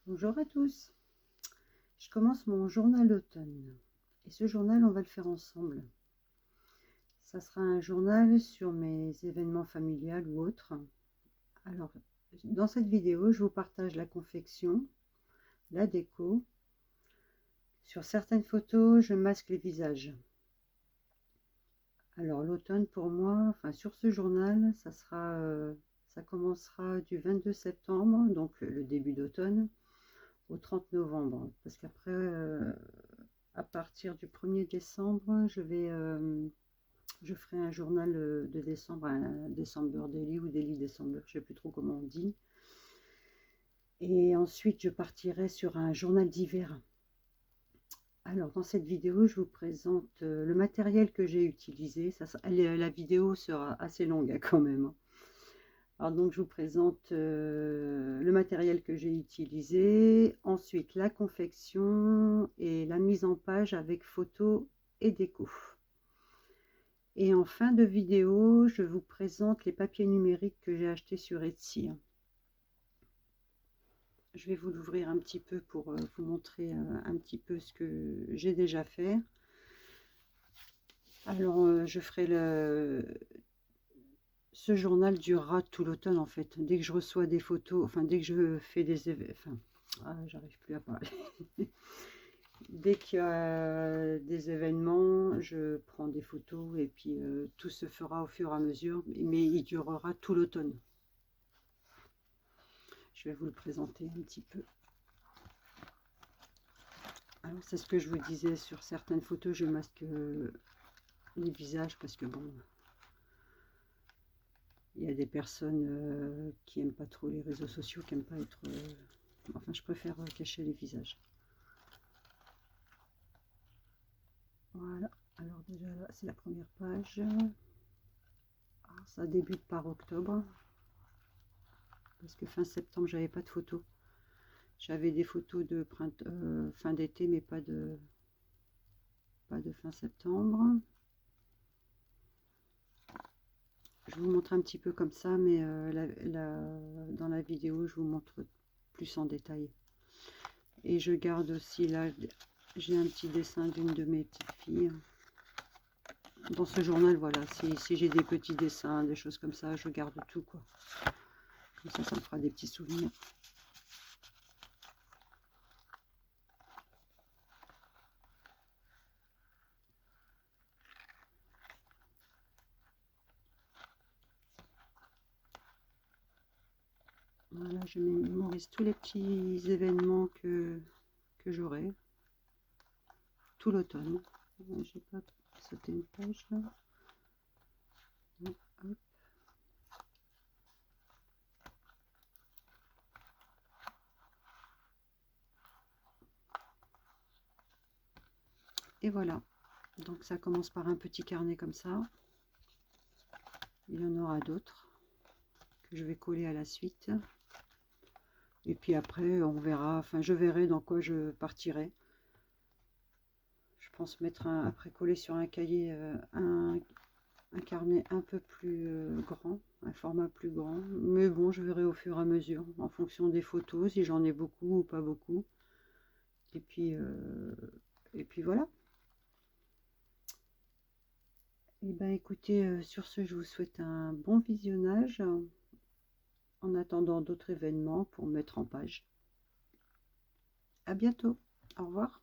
Bonjour à tous, je commence mon journal d'automne et ce journal on va le faire ensemble. Ça sera un journal sur mes événements familiales ou autres. Alors dans cette vidéo je vous partage la confection, la déco. Sur certaines photos je masque les visages. Alors l'automne pour moi, enfin sur ce journal, ça commencera du 22 septembre, donc le début d'automne, au 30 novembre, parce qu'après à partir du 1er décembre, je ferai un journal de décembre, un December Daily ou Daily December, je ne sais plus trop comment on dit. Et ensuite, je partirai sur un journal d'hiver. Alors, dans cette vidéo, je vous présente le matériel que j'ai utilisé. La vidéo sera assez longue quand même. Alors, donc, je vous présente le matériel que j'ai utilisé. Ensuite, la confection et la mise en page avec photos et déco. Et en fin de vidéo, je vous présente les papiers numériques que j'ai achetés sur Etsy. Je vais vous l'ouvrir un petit peu pour vous montrer un petit peu ce que j'ai déjà fait. Alors, je ferai ce journal durera tout l'automne en fait. Dès que je reçois des photos, enfin dès que je fais des événements, j'arrive plus à parler. Dès qu'il y a des événements, je prends des photos et puis tout se fera au fur et à mesure, mais il durera tout l'automne. Je vais vous le présenter un petit peu. Alors c'est ce que je vous disais, sur certaines photos je masque les visages parce que bon, il y a des personnes qui n'aiment pas trop les réseaux sociaux, qui n'aiment pas être... enfin je préfère cacher les visages. Voilà, alors déjà là c'est la première page. Alors, ça débute par octobre. Parce que fin septembre j'avais pas de photos. J'avais des photos de fin d'été mais pas de fin septembre. Je vous montre un petit peu comme ça, mais dans la vidéo je vous montre plus en détail. Et je garde aussi là, j'ai un petit dessin d'une de mes petites filles dans ce journal. Voilà, si j'ai des petits dessins, des choses comme ça, je garde tout quoi. Comme ça me fera des petits souvenirs. Voilà, je mémorise tous les petits événements que j'aurai tout l'automne. J'ai pas sauté une page là. Non, hop. Et voilà, donc ça commence par un petit carnet comme ça. Il y en aura d'autres que je vais coller à la suite. Et puis après, on verra, enfin je verrai dans quoi je partirai. Je pense mettre après coller sur un cahier, un carnet un peu plus grand, un format plus grand. Mais bon, je verrai au fur et à mesure, en fonction des photos, si j'en ai beaucoup ou pas beaucoup. Et puis voilà. Et ben écoutez, sur ce, je vous souhaite un bon visionnage en attendant d'autres événements pour mettre en page. À bientôt, au revoir.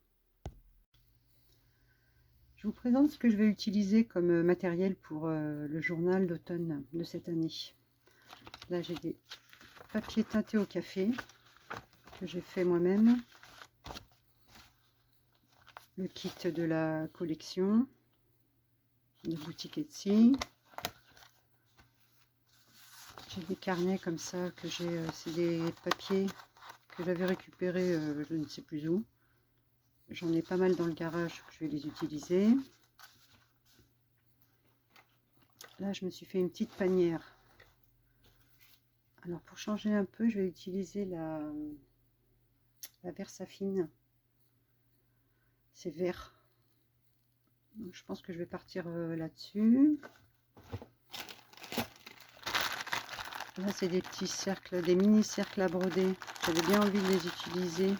Je vous présente ce que je vais utiliser comme matériel pour le journal d'automne de cette année. Là j'ai des papiers teintés au café que j'ai fait moi-même. Le kit de la collection de boutique Etsy. J'ai des carnets comme ça que j'ai, c'est des papiers que j'avais récupérés je ne sais plus où. J'en ai pas mal dans le garage, je vais les utiliser. Là je me suis fait une petite panière. Alors pour changer un peu, je vais utiliser la Versafine. C'est vert. Donc, je pense que je vais partir là-dessus. Là, c'est des petits cercles, des mini cercles à broder. J'avais bien envie de les utiliser.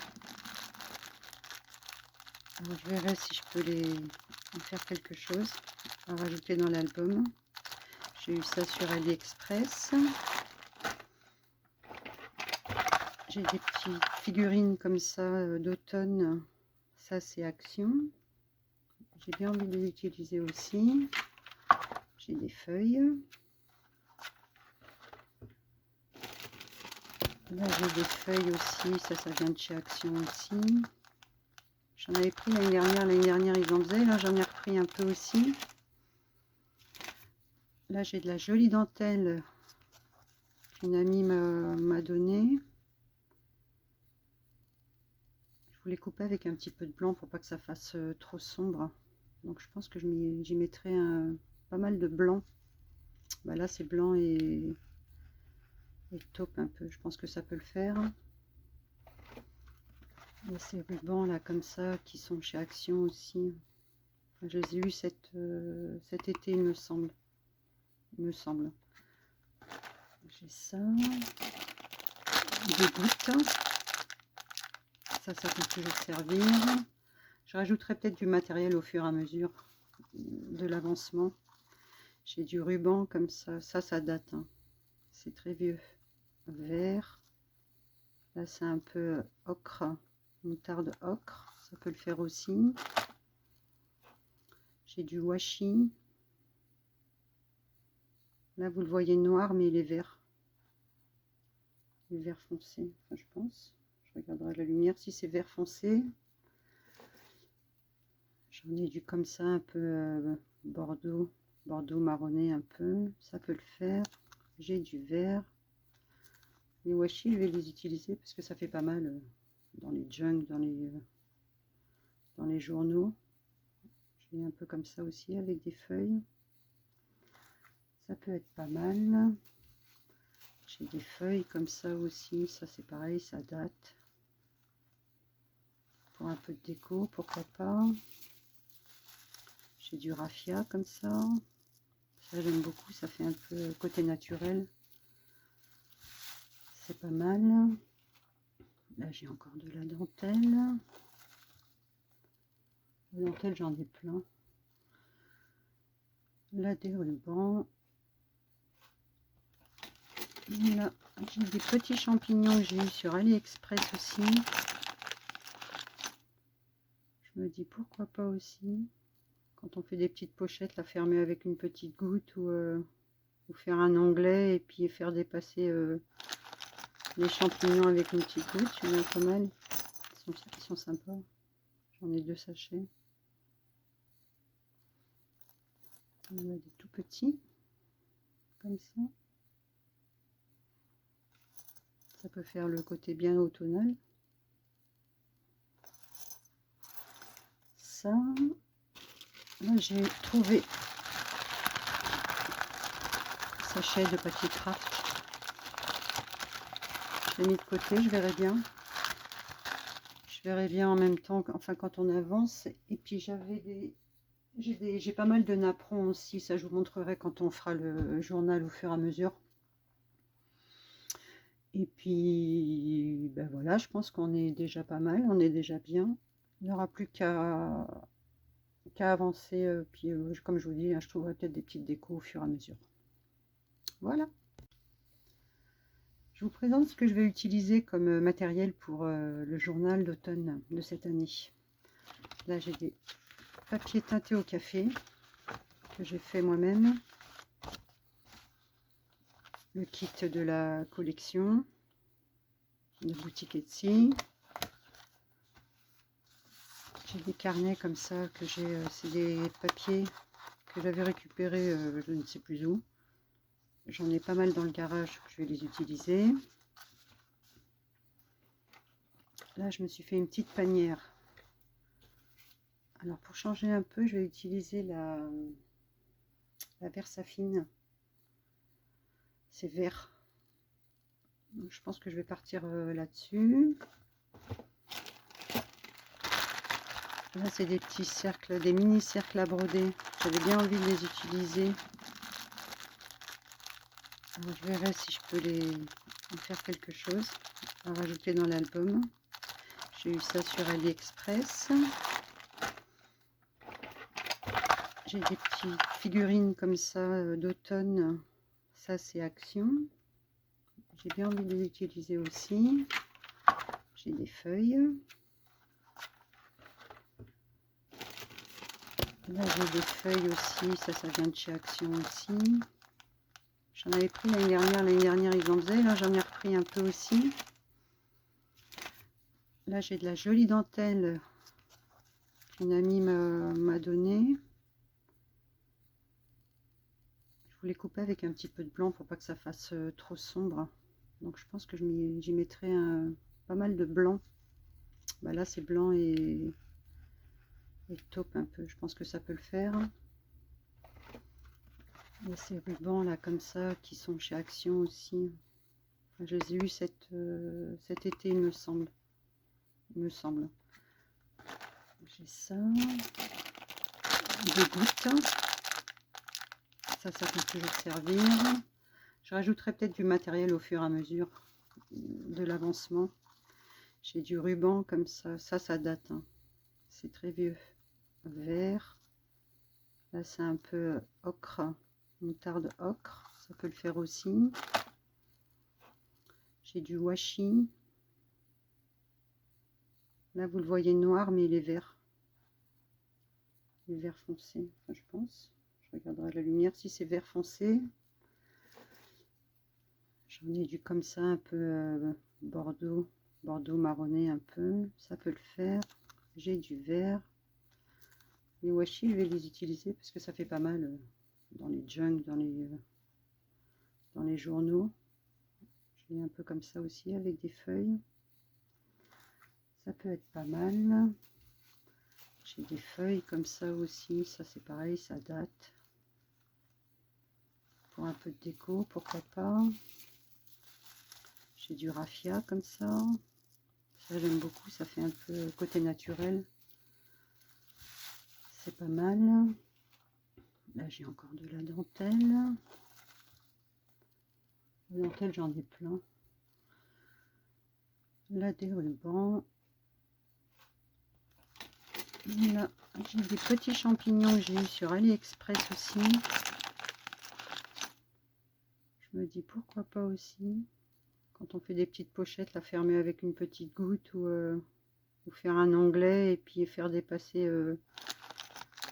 Alors, je verrai si je peux en faire quelque chose à rajouter dans l'album. J'ai eu ça sur AliExpress. J'ai des petites figurines comme ça d'automne. Ça, c'est Action. J'ai bien envie de les utiliser aussi. J'ai des feuilles. Là, j'ai des feuilles aussi. Ça vient de chez Action aussi. J'en avais pris l'année dernière. L'année dernière, ils en faisaient. Là, j'en ai repris un peu aussi. Là, j'ai de la jolie dentelle qu'une amie m'a donnée. Je voulais couper avec un petit peu de blanc pour pas que ça fasse trop sombre. Donc, je pense que j'y mettrai pas mal de blanc. Bah, là, c'est blanc et taupe un peu. Je pense que ça peut le faire. Il y a ces rubans là comme ça qui sont chez Action aussi. Enfin, je les ai eus cet été, il me semble. J'ai ça. Des gouttes. Ça peut toujours servir. Je rajouterai peut-être du matériel au fur et à mesure de l'avancement. J'ai du ruban comme ça. Ça date. Hein. C'est très vieux. Vert. Là, c'est un peu ocre. Moutarde ocre. Ça peut le faire aussi. J'ai du washi. Là, vous le voyez noir, mais il est vert. Il est vert foncé, enfin, je pense. Je regarderai la lumière si c'est vert foncé. J'en ai du comme ça, un peu bordeaux marronné un peu. Ça peut le faire. J'ai du vert. Les washi, je vais les utiliser parce que ça fait pas mal dans les junk, dans les journaux. J'ai un peu comme ça aussi avec des feuilles. Ça peut être pas mal. J'ai des feuilles comme ça aussi. Ça, c'est pareil, ça date. Pour un peu de déco, pourquoi pas. J'ai du raffia comme ça. Ça, j'aime beaucoup. Ça fait un peu côté naturel. C'est pas mal. Là, j'ai encore de la dentelle. La dentelle, j'en ai plein. Là, des rubans. Là, j'ai des petits champignons que j'ai eu sur AliExpress aussi. Je me dis pourquoi pas aussi. Quand on fait des petites pochettes, la fermer avec une petite goutte ou faire un onglet et puis faire dépasser les champignons avec une petite goutte. Il y en a pas mal. Ils sont sympas. J'en ai 2 sachets. On en a des tout petits. Comme ça. Ça peut faire le côté bien automnal. Ça. Là, j'ai trouvé un sachet de papier craft. Je l'ai mis de côté, je verrai bien. Je verrai bien en même temps, enfin quand on avance. Et puis j'ai pas mal de napperons aussi. Ça, je vous montrerai quand on fera le journal au fur et à mesure. Et puis, ben voilà, je pense qu'on est déjà pas mal, on est déjà bien. Il n'y aura plus qu'à avancer. Puis, comme je vous dis, hein, je trouverai peut-être des petites décos au fur et à mesure. Voilà. Je vous présente ce que je vais utiliser comme matériel pour le journal d'automne de cette année. Là, j'ai des papiers teintés au café que j'ai fait moi-même. Le kit de la collection de boutique Etsy. J'ai des carnets comme ça que j'ai, c'est des papiers que j'avais récupérés je ne sais plus où. J'en ai pas mal dans le garage, je vais les utiliser. Là, je me suis fait une petite panière. Alors, pour changer un peu, je vais utiliser la Versafine. C'est vert. Donc, je pense que je vais partir là-dessus. Là, c'est des petits cercles, des mini cercles à broder. J'avais bien envie de les utiliser. Alors, je verrai si je peux en faire quelque chose à rajouter dans l'album. J'ai eu ça sur AliExpress. J'ai des petites figurines comme ça d'automne. Ça, c'est Action. J'ai bien envie de les utiliser aussi. J'ai des feuilles. Là, j'ai des feuilles aussi. Ça vient de chez Action aussi. J'en avais pris l'année dernière. L'année dernière, ils en faisaient. Là, j'en ai repris un peu aussi. Là, j'ai de la jolie dentelle qu'une amie m'a donnée. Je voulais couper avec un petit peu de blanc pour pas que ça fasse trop sombre. Donc, je pense que j'y mettrai pas mal de blanc. Bah, là, c'est blanc et taupe un peu. Je pense que ça peut le faire. Il y a ces rubans là comme ça qui sont chez Action aussi. Enfin, je les ai eus cet été, il me semble. J'ai ça. Des gouttes. Ça peut toujours servir. Je rajouterai peut-être du matériel au fur et à mesure de l'avancement. J'ai du ruban comme ça. Ça date. Hein. C'est très vieux. Vert. Là, c'est un peu ocre. Moutarde ocre. Ça peut le faire aussi. J'ai du washi. Là, vous le voyez noir, mais il est vert. Il est vert foncé, enfin, je pense. Je regarderai la lumière si c'est vert foncé. J'en ai du comme ça, un peu bordeaux marronné un peu. Ça peut le faire. J'ai du vert. Les washi, je vais les utiliser parce que ça fait pas mal dans les junk, dans les journaux. J'ai un peu comme ça aussi avec des feuilles. Ça peut être pas mal. J'ai des feuilles comme ça aussi. Ça, c'est pareil, ça date. Pour un peu de déco, pourquoi pas. J'ai du raffia comme ça. Ça, j'aime beaucoup. Ça fait un peu côté naturel. C'est pas mal. Là, j'ai encore de la dentelle. La dentelle, j'en ai plein. Là, des rubans. Là, j'ai des petits champignons que j'ai eu sur AliExpress aussi. Je me dis pourquoi pas aussi. Quand on fait des petites pochettes, la fermer avec une petite goutte ou faire un onglet et puis faire dépasser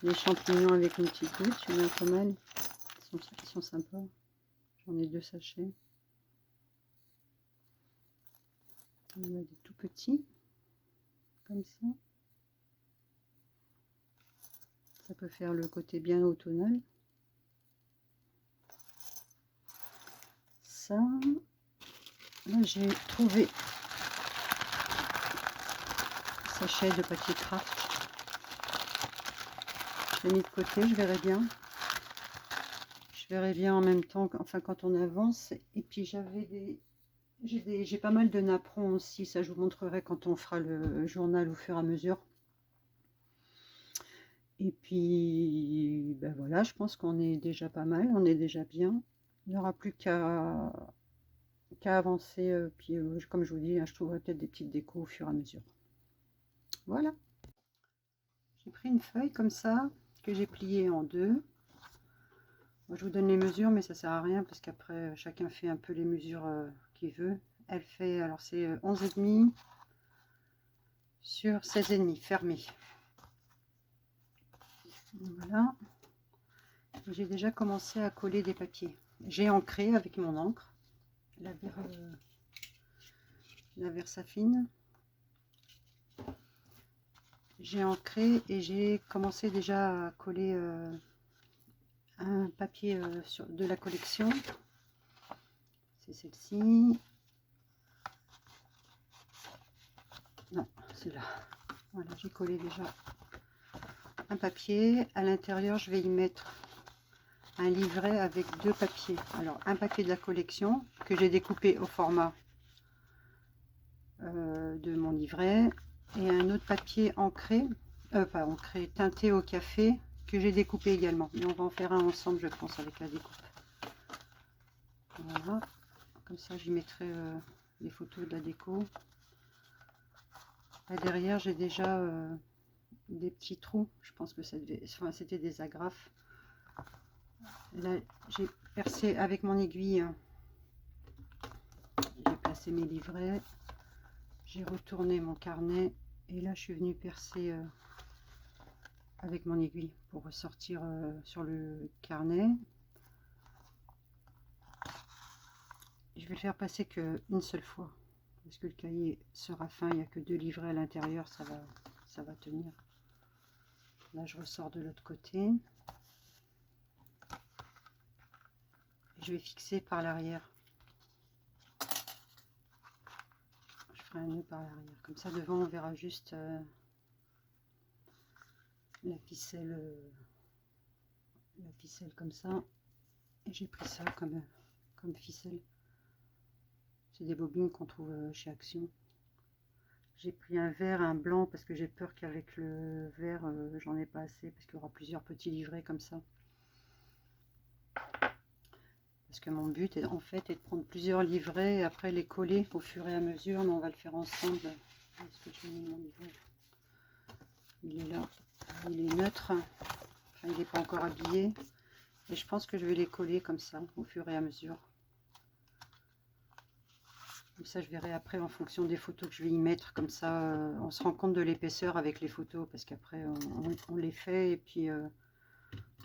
les champignons avec une petite goutte. Il y en a pas mal. Ils sont sympas. J'en ai 2 sachets. Il y en a des tout petits. Comme ça. Ça peut faire le côté bien automnal. Ça. Là, j'ai trouvé un sachet de papier craft. Je l'ai mis de côté, je verrai bien. Je verrai bien en même temps, enfin quand on avance. Et puis j'ai pas mal de napperons aussi. Ça, je vous montrerai quand on fera le journal au fur et à mesure. Et puis, ben voilà, je pense qu'on est déjà pas mal, on est déjà bien. Il n'y aura plus qu'à avancer. Puis, comme je vous dis, hein, je trouverai peut-être des petites décos au fur et à mesure. Voilà. J'ai pris une feuille comme ça, que j'ai pliée en 2. Moi, je vous donne les mesures, mais ça sert à rien, parce qu'après, chacun fait un peu les mesures qu'il veut. Elle fait, alors c'est 11,5 sur 16,5, fermé. Voilà. J'ai déjà commencé à coller des papiers. J'ai ancré avec mon encre, la Versafine. J'ai ancré et j'ai commencé déjà à coller un papier de la collection. C'est celle-ci. Non, c'est là. Voilà, j'ai collé déjà un papier. À l'intérieur, je vais y mettre un livret avec 2 papiers. Alors, un papier de la collection que j'ai découpé au format de mon livret, et un autre papier ancré, pas ancré, teinté au café, que j'ai découpé également. Mais on va en faire un ensemble, je pense, avec la découpe. Voilà, comme ça j'y mettrai les photos de la déco. Là, derrière j'ai déjà des petits trous, je pense que ça devait, enfin, c'était des agrafes. Là j'ai percé avec mon aiguille, j'ai placé mes livrets, j'ai retourné mon carnet et là je suis venue percer avec mon aiguille pour ressortir sur le carnet. Je vais le faire passer qu'une seule fois parce que le cahier sera fin, il n'y a que 2 livrets à l'intérieur, ça va tenir. Là je ressors de l'autre côté. Je vais fixer par l'arrière. Je ferai un nœud par l'arrière. Comme ça devant on verra juste la ficelle comme ça. Et j'ai pris ça comme ficelle. C'est des bobines qu'on trouve chez Action. J'ai pris un vert, un blanc parce que j'ai peur qu'avec le vert j'en ai pas assez parce qu'il y aura plusieurs petits livrets comme ça. Parce que mon but est, en fait est de prendre plusieurs livrets et après les coller au fur et à mesure, mais on va le faire ensemble. Est-ce que j'ai mis mon livret? Il est là, il est neutre, enfin, il n'est pas encore habillé. Et je pense que je vais les coller comme ça au fur et à mesure. Comme ça je verrai après en fonction des photos que je vais y mettre. Comme ça on se rend compte de l'épaisseur avec les photos parce qu'après on les fait et puis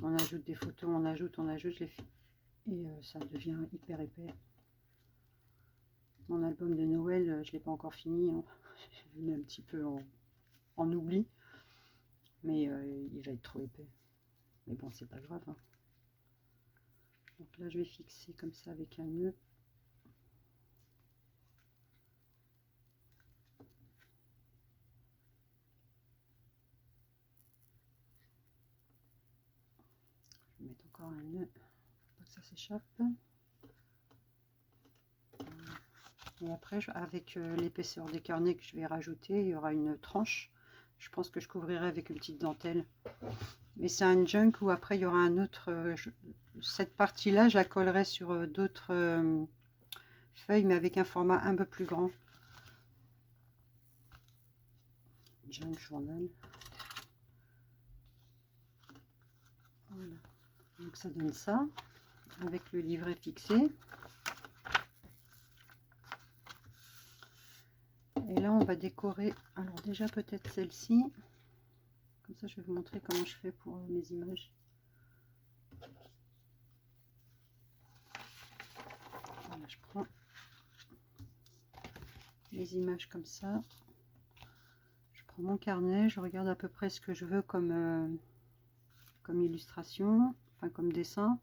on ajoute des photos, on ajoute les fais. Et ça devient hyper épais. Mon album de Noël, je ne l'ai pas encore fini. Hein. Je l'ai un petit peu en oubli. Mais il va être trop épais. Mais bon, c'est pas grave. Hein. Donc là, je vais fixer comme ça avec un nœud. Je vais mettre encore un nœud pour que ça s'échappe. Et après, avec l'épaisseur des carnets que je vais rajouter, il y aura une tranche. Je pense que je couvrirai avec une petite dentelle. Mais c'est un junk où après, il y aura un autre... cette partie-là, je la collerai sur d'autres feuilles, mais avec un format un peu plus grand. Junk journal. Voilà. Donc ça donne ça, avec le livret fixé. Et là, on va décorer, alors déjà peut-être celle-ci. Comme ça, je vais vous montrer comment je fais pour mes images. Voilà, je prends les images comme ça. Je prends mon carnet, je regarde à peu près ce que je veux comme illustration, enfin comme dessin.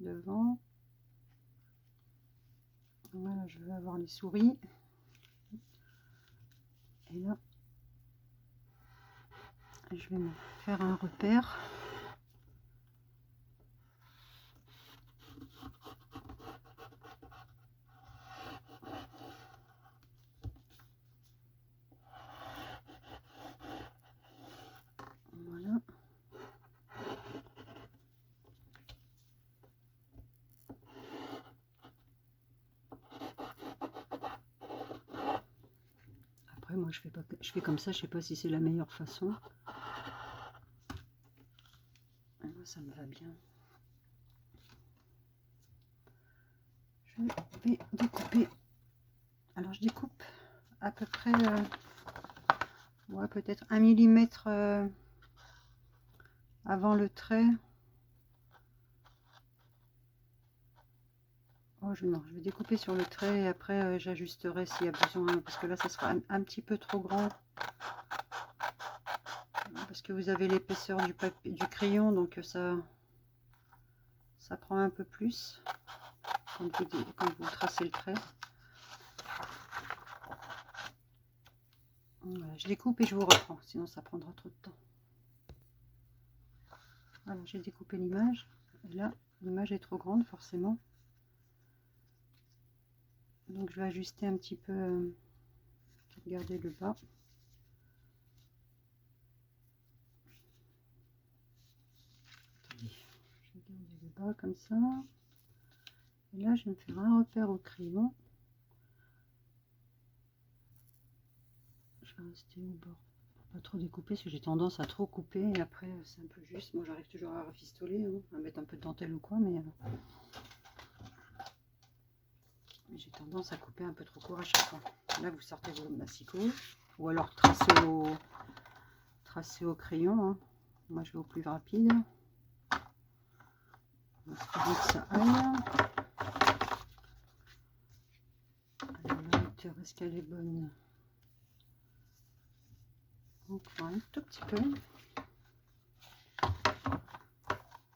Devant. Voilà, je veux avoir les souris. Et là, je vais me faire un repère. Voilà. Après, moi, je fais comme ça. Je sais pas si c'est la meilleure façon. Moi, ça me va bien. Je vais découper. Alors, je découpe à peu près, ouais, peut-être 1 millimètre avant le trait. Oh, non, je vais découper sur le trait et après j'ajusterai s'il y a besoin, parce que là, ça sera un petit peu trop grand. Parce que vous avez l'épaisseur du crayon, donc ça prend un peu plus quand vous tracez le trait. Voilà, je découpe et je vous reprends, sinon ça prendra trop de temps. Voilà, j'ai découpé l'image. Là, l'image est trop grande forcément. Donc je vais ajuster un petit peu, garder le bas. Attendez, je vais garder le bas comme ça. Et là, je vais me faire un repère au crayon. Je vais rester au bord. Pas trop découper, parce que j'ai tendance à trop couper. Et après, c'est un peu juste. Moi, j'arrive toujours à rafistoler, hein, à mettre un peu de dentelle ou quoi, mais j'ai tendance à couper un peu trop court à chaque fois. Là, vous sortez vos massicots. Ou alors tracer au crayon. Hein. Moi, je vais au plus rapide. On va espérer que ça aille. Alors, la hauteur, est-ce qu'elle est bonne? Encore un tout petit peu.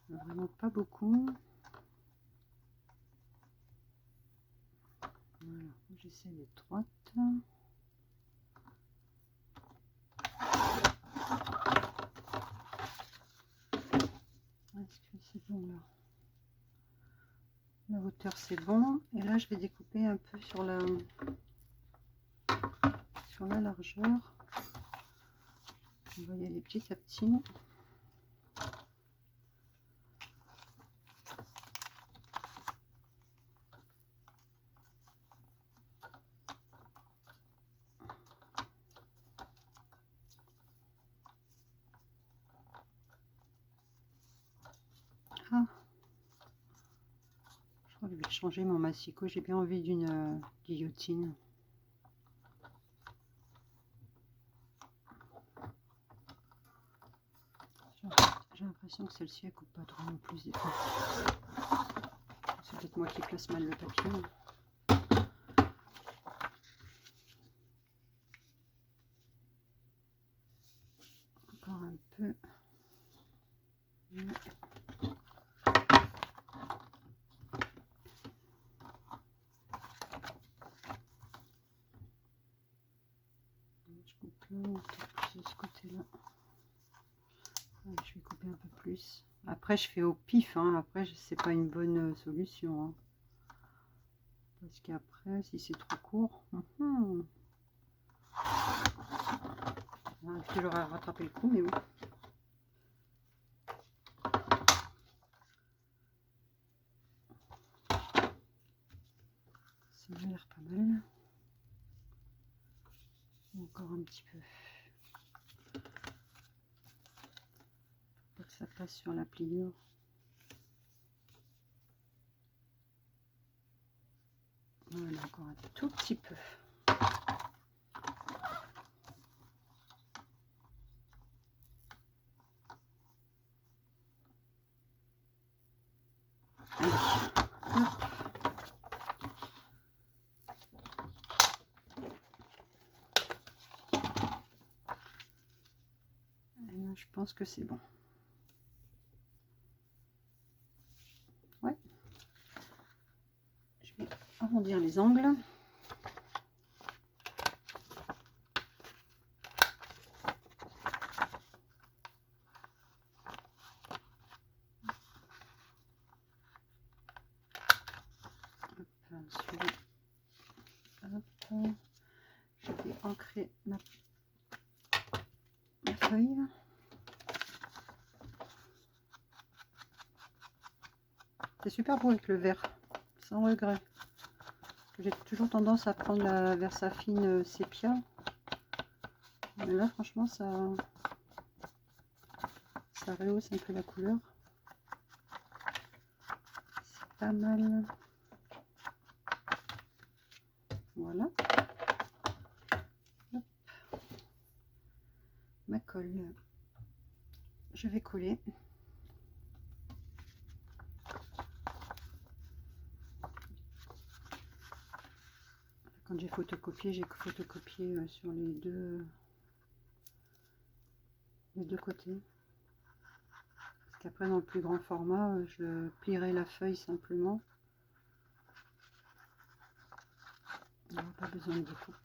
Vraiment pas beaucoup. Voilà, j'essaie d'être droite. Est-ce que c'est bon là? La hauteur c'est bon. Et là je vais découper un peu sur la largeur. On va y aller petit à petit. Ah, je crois que je vais changer mon massicot. J'ai bien envie d'une guillotine. J'ai l'impression que celle-ci elle coupe pas trop non plus des fois. C'est peut-être moi qui place mal le papier. Encore un peu. Je coupe là, peut-être plus de ce côté-là. Je vais couper un peu plus. Après, je fais au pif. Hein. Après, c'est pas une bonne solution. Hein. Parce qu'après, si c'est trop court, on arrive toujours à rattraper le coup, mais oui. Ça m'a l'air pas mal. Encore un petit peu. Faut pas que ça passe sur la pliure. Voilà, encore un tout petit peu. Allez, hop. Et là, je pense que c'est bon. Ouais. Je vais arrondir les angles. Hop. Je vais ancrer ma feuille. C'est super beau avec le vert, sans regret. J'ai toujours tendance à prendre la Versafine sépia. Mais là, franchement, ça rehausse un peu la couleur. C'est pas mal. Voilà. Hop. Ma colle. Je vais coller. Quand j'ai photocopié sur les deux côtés. Parce qu'après, dans le plus grand format, je plierai la feuille simplement. On n'a pas besoin de découpe.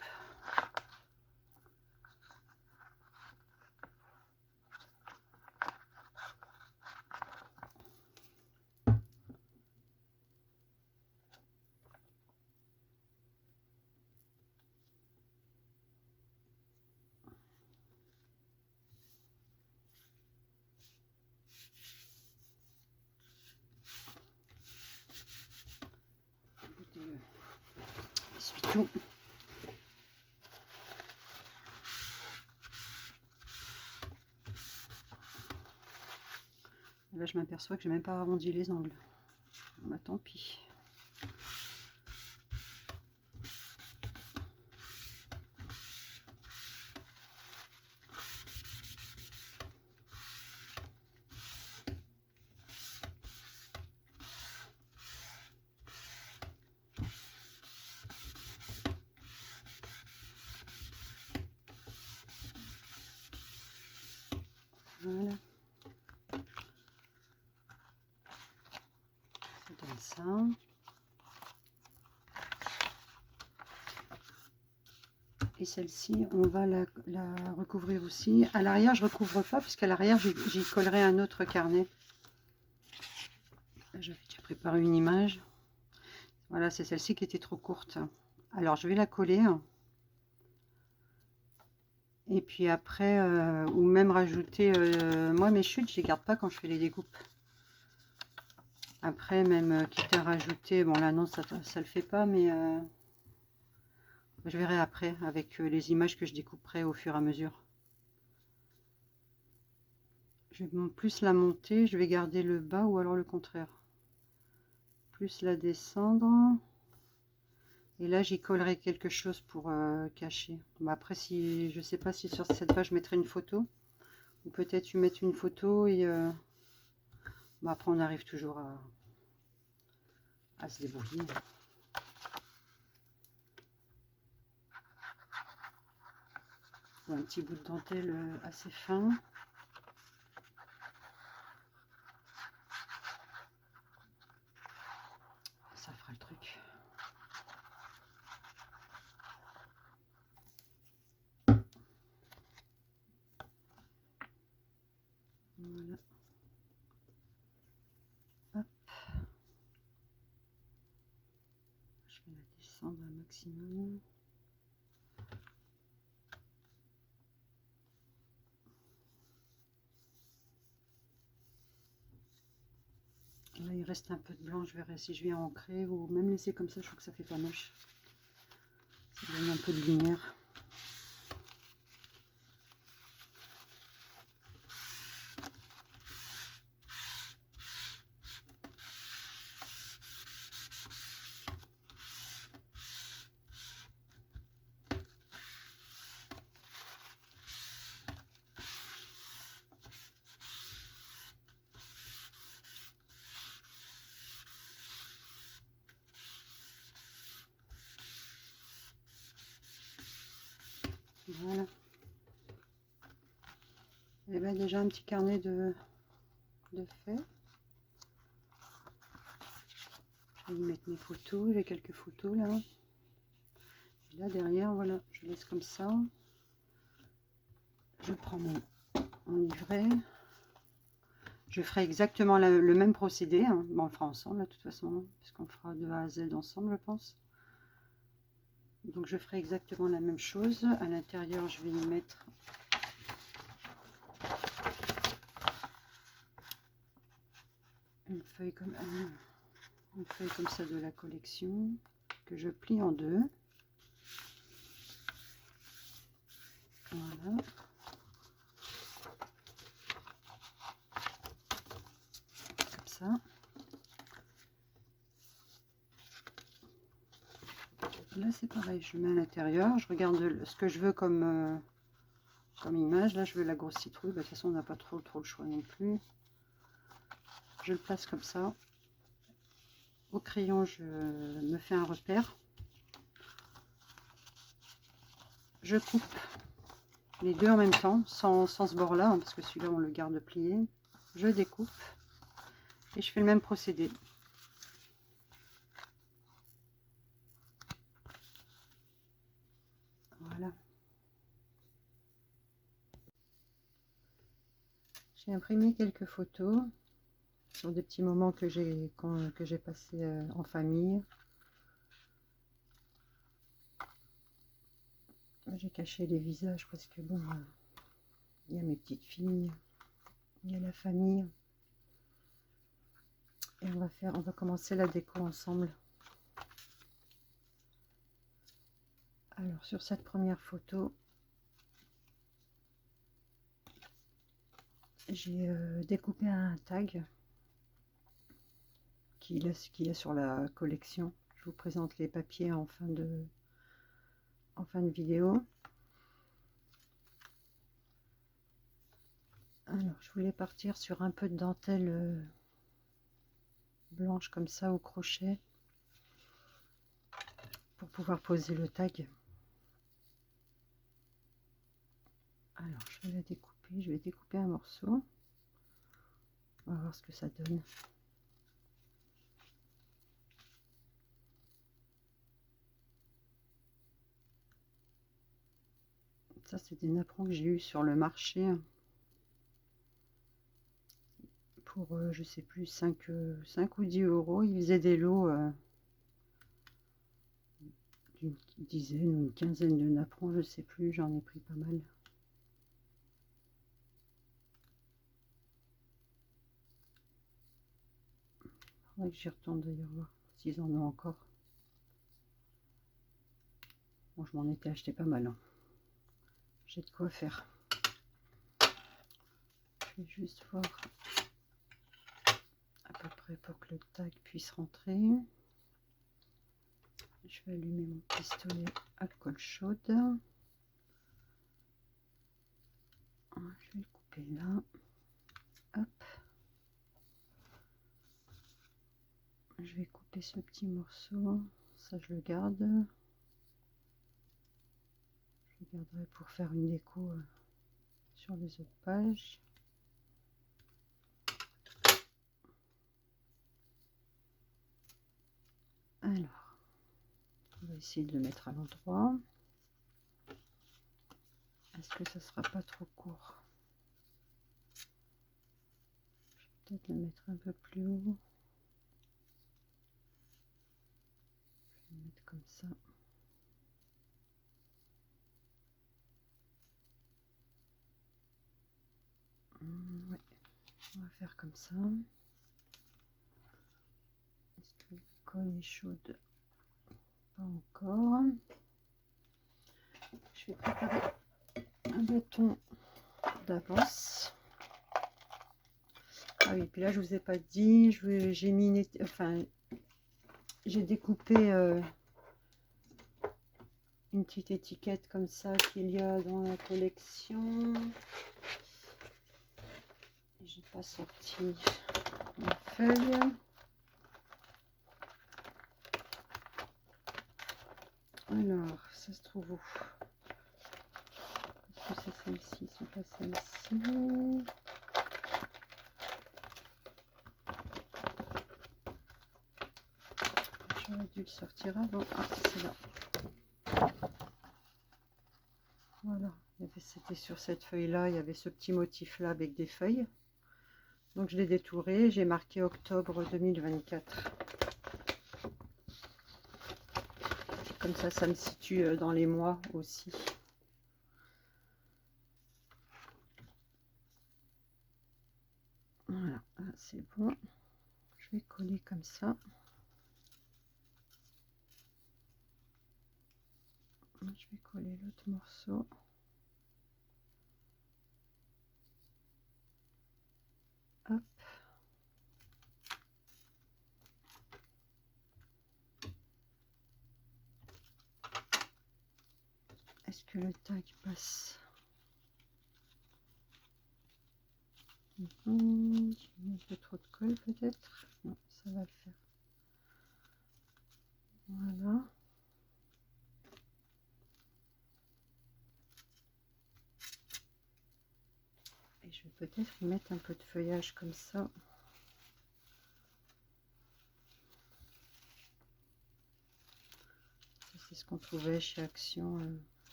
tout. Là, je m'aperçois que j'ai même pas arrondi les angles. Bah, tant pis. Voilà. Ça donne ça. Et celle-ci, on va la recouvrir aussi. À l'arrière, je recouvre pas, puisqu'à l'arrière, j'y collerai un autre carnet. J'avais déjà préparé une image. Voilà, c'est celle-ci qui était trop courte. Alors, je vais la coller. Et puis après, ou même rajouter... moi, mes chutes, je les garde pas quand je fais les découpes. Après, même quitte à rajouter... Bon, là, non, ça le fait pas, mais... je verrai après, avec les images que je découperai au fur et à mesure. Je vais plus la monter, je vais garder le bas ou alors le contraire. Plus la descendre. Et là, j'y collerai quelque chose pour cacher. Bon, après, si je sais pas si sur cette page, je mettrai une photo. Ou peut-être tu mettre une photo et... bon, après, on arrive toujours à se débrouiller. Un petit bout de dentelle assez fin. Ça fera le truc. Voilà. Hop. Je vais la descendre un maximum. Là, il reste un peu de blanc. Je verrai si je viens ancrer ou même laisser comme ça. Je trouve que ça fait pas moche. Ça donne un peu de lumière. Voilà. Et bien déjà un petit carnet de faits. Je vais y mettre mes photos. J'ai quelques photos là. Et là derrière, voilà, je laisse comme ça. Je prends mon livret. Je ferai exactement le même procédé. Hein. Bon, on le fera ensemble de toute façon, puisqu'on fera de A à Z ensemble, je pense. Donc je ferai exactement la même chose. À l'intérieur, je vais y mettre une feuille comme ça de la collection que je plie en deux. Voilà. Comme ça. Là c'est pareil, je mets à l'intérieur, je regarde ce que je veux comme image. Là je veux la grosse citrouille, de toute façon on n'a pas trop le choix non plus. Je le place comme ça. Au crayon je me fais un repère. Je coupe les deux en même temps, sans ce bord là, hein, parce que celui-là on le garde plié. Je découpe et je fais le même procédé. Voilà. J'ai imprimé quelques photos sur des petits moments que j'ai passé en famille. J'ai caché les visages parce que bon, il y a mes petites filles, il y a la famille. Et on va commencer la déco ensemble. Alors sur cette première photo, j'ai découpé un tag qui est sur la collection. Je vous présente les papiers en fin de vidéo. Alors je voulais partir sur un peu de dentelle blanche comme ça au crochet pour pouvoir poser le tag. Alors je vais la découper, je vais découper un morceau. On va voir ce que ça donne. Ça c'est des napperons que j'ai eu sur le marché pour je sais plus 5 ou 10 euros. Ils faisaient des lots d'une dizaine ou une quinzaine de napperons, je sais plus, j'en ai pris pas mal. Faudrait que j'y retourne d'ailleurs voir s'ils en ont encore. Bon, je m'en étais acheté pas mal, hein. J'ai de quoi faire. Je vais juste voir à peu près pour que le tag puisse rentrer. Je vais allumer mon pistolet alcool chaude. Je vais le couper là. Hop. Je vais couper ce petit morceau. Ça, je le garde. Je le garderai pour faire une déco sur les autres pages. Alors, on va essayer de le mettre à l'endroit. Est-ce que ça sera pas trop court? Je vais peut-être le mettre un peu plus haut. Je vais le mettre comme ça. Ouais, on va faire comme ça. Est-ce que la colle est chaude? Pas encore. Je vais préparer un bâton d'avance. Ah oui, puis là je vous ai pas dit, j'ai mis j'ai découpé une petite étiquette comme ça qu'il y a dans la collection. J'ai pas sorti ma feuille. Alors, ça se trouve où? Est-ce que c'est celle-ci? C'est pas celle-ci. J'aurais dû le sortir avant. Ah, c'est là. Voilà, c'était sur cette feuille-là, il y avait ce petit motif-là avec des feuilles. Donc je l'ai détouré, j'ai marqué octobre 2024. Comme ça me situe dans les mois aussi. Voilà, c'est bon. Je vais coller comme ça. Je vais coller l'autre morceau. Hop. Est-ce que le tag passe? J'ai mis un peu trop de colle peut-être. Non, ça va le faire. Voilà. Et je vais peut-être y mettre un peu de feuillage comme ça. C'est ce qu'on trouvait chez Action.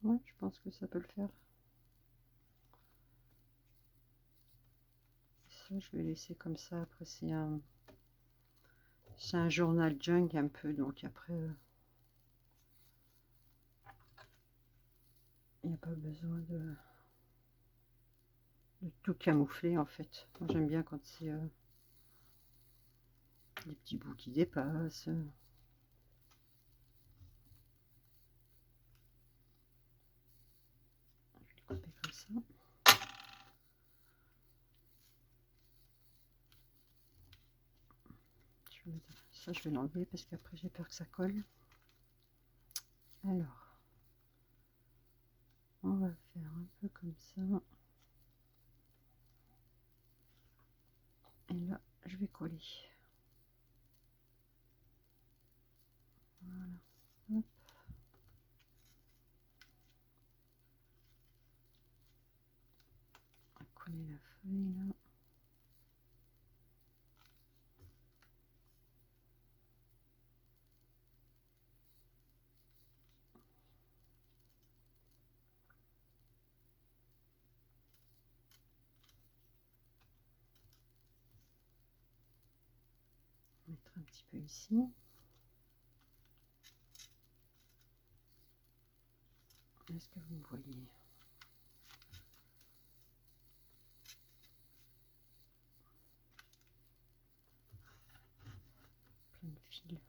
Ouais, je pense que ça peut le faire. Ça, je vais laisser comme ça. Après, c'est un journal junk un peu, donc après, il n'y a pas besoin de tout camoufler en fait. Moi, j'aime bien quand c'est des petits bouts qui dépassent. Je vais le couper comme ça. Ça, je vais l'enlever parce qu'après j'ai peur que ça colle. Alors, on va faire un peu comme ça. Et là, je vais coller. Voilà. Hop. On va coller la feuille là. Mettre un petit peu ici. Est-ce que vous me voyez? Plein de fils.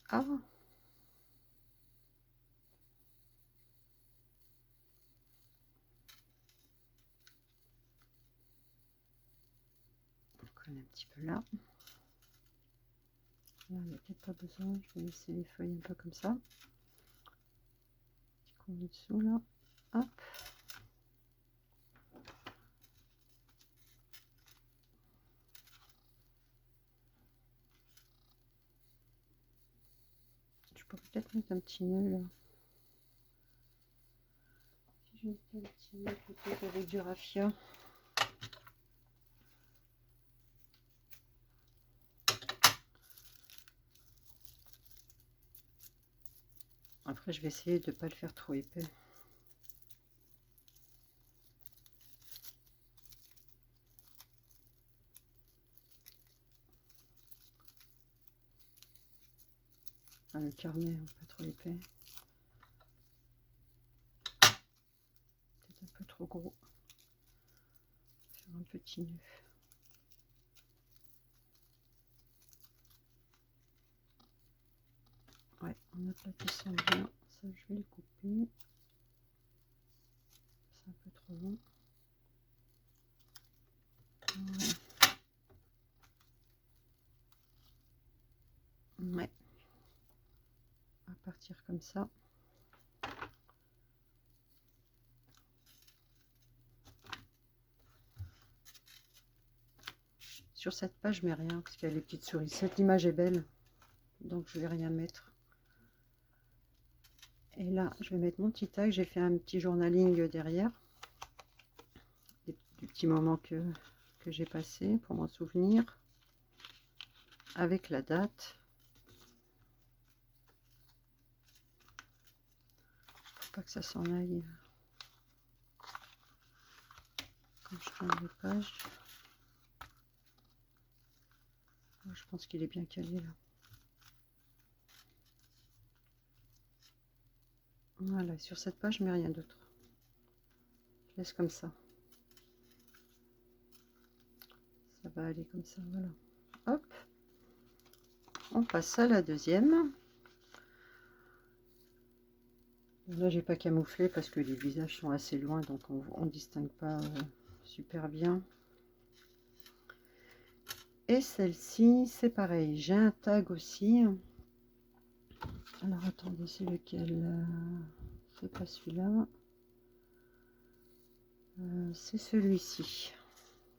Ah! On colle un petit peu là. Là, il n'y a peut-être pas besoin. Je vais laisser les feuilles un peu comme ça. Petit coup en dessous là. Hop. Je peux peut-être mettre un petit nœud là. Si je mettais un petit nœud peut-être avec du raffia. Après, je vais essayer de ne pas le faire trop épais. Ah, le carnet, pas trop épais. Peut-être un peu trop gros. Faire un petit nœud. Ouais, on aplatissant bien. Ça, je vais le couper. C'est un peu trop long. Voilà. Ouais. On va partir comme ça. Sur cette page, je mets rien parce qu'il y a les petites souris. Cette image est belle, donc je vais rien mettre. Et là, je vais mettre mon petit tag. J'ai fait un petit journaling derrière. Des petits moments que j'ai passés pour m'en souvenir. Avec la date. Faut pas que ça s'en aille quand je tourne les pages. Je pense qu'il est bien calé là. Voilà, sur cette page, je mets rien d'autre. Je laisse comme ça. Ça va aller comme ça, voilà. Hop. On passe à la deuxième. Là, j'ai pas camouflé parce que les visages sont assez loin, donc on ne distingue pas super bien. Et celle-ci, c'est pareil. J'ai un tag aussi. Alors, attendez, c'est lequel? C'est pas celui-là. C'est celui-ci.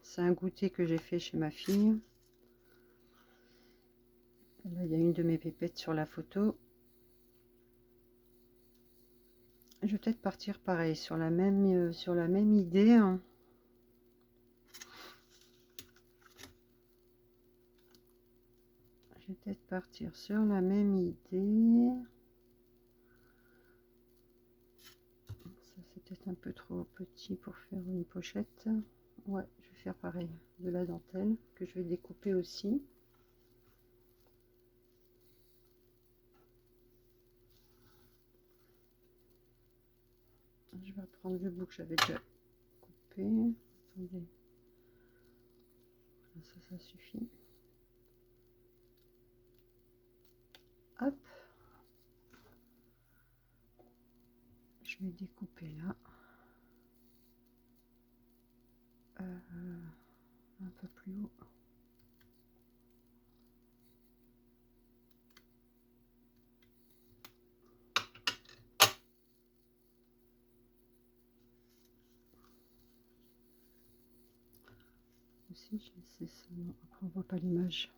C'est un goûter que j'ai fait chez ma fille. Là, il y a une de mes pépettes sur la photo. Je vais peut-être partir pareil sur la même idée. Hein. Je vais peut-être partir sur la même idée. Ça, c'est peut-être un peu trop petit pour faire une pochette. Ouais, je vais faire pareil. De la dentelle que je vais découper aussi. Je vais prendre le bout que j'avais déjà coupé. Attendez. Ça suffit. Hop. Je vais découper là. Un peu plus haut. Aussi, je sais ça. Non, après on voit pas l'image.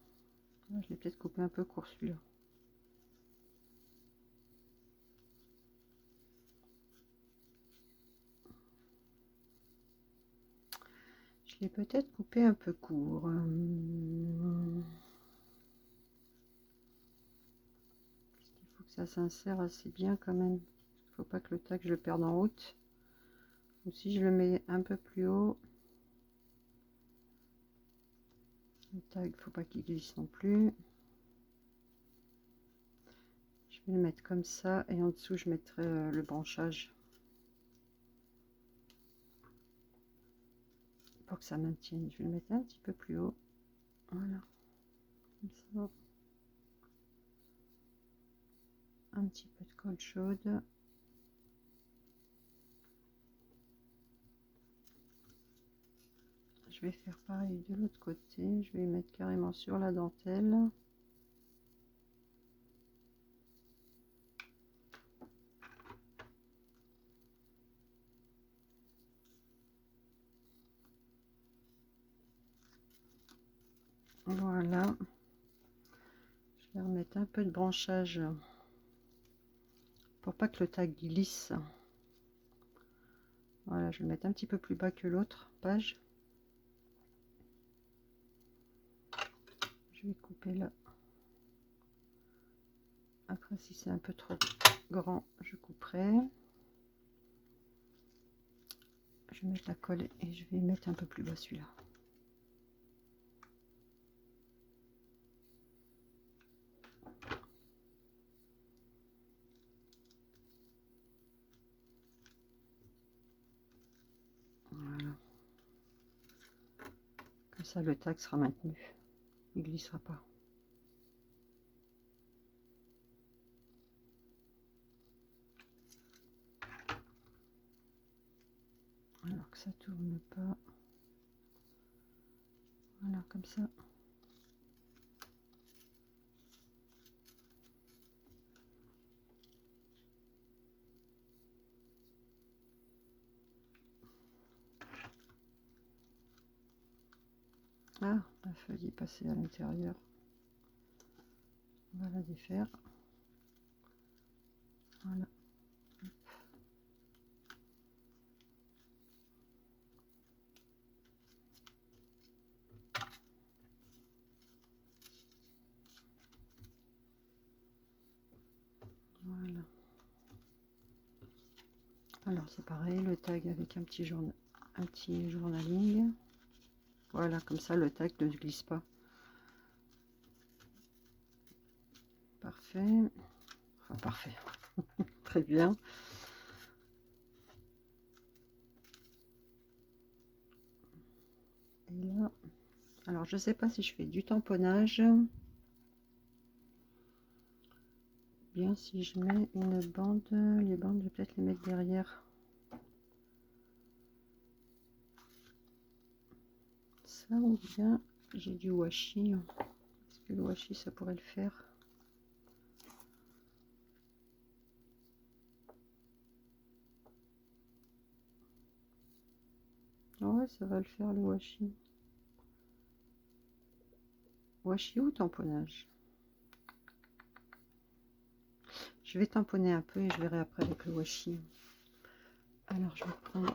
Je l'ai peut-être coupé un peu court celui-là. Je l'ai peut-être coupé un peu court. Il faut que ça s'insère assez bien quand même. Il faut pas que le tac je le perde en route. Ou si je le mets un peu plus haut, le tag, faut pas qu'il glisse non plus. Je vais le mettre comme ça et en dessous je mettrai le branchage pour que ça maintienne. Je vais le mettre un petit peu plus haut. Voilà, comme ça. Un petit peu de colle chaude. Je vais faire pareil de l'autre côté. Je vais mettre carrément sur la dentelle. Voilà. Je vais remettre un peu de branchage pour pas que le tag glisse. Voilà, je vais le mettre un petit peu plus bas que l'autre page. Je vais couper là. Après, si c'est un peu trop grand, je couperai. Je vais mettre la colle et je vais mettre un peu plus bas celui-là. Voilà. Comme ça, le tag sera maintenu. Il glissera pas. Alors que ça tourne pas. Voilà, comme ça. Ah, la feuille est passée à l'intérieur. On va la défaire. Voilà. Voilà. Alors c'est pareil, le tag avec un petit journaling. Voilà, comme ça le tag ne glisse pas. Parfait. Enfin parfait. Très bien. Et là, alors je sais pas si je fais du tamponnage. Bien si je mets une bande, les bandes je vais peut-être les mettre derrière. Ça ou bien j'ai du washi. Est-ce que le washi ça pourrait le faire? Ouais, ça va le faire le washi. Washi ou tamponnage? Je vais tamponner un peu et je verrai après avec le washi. Alors je vais prendre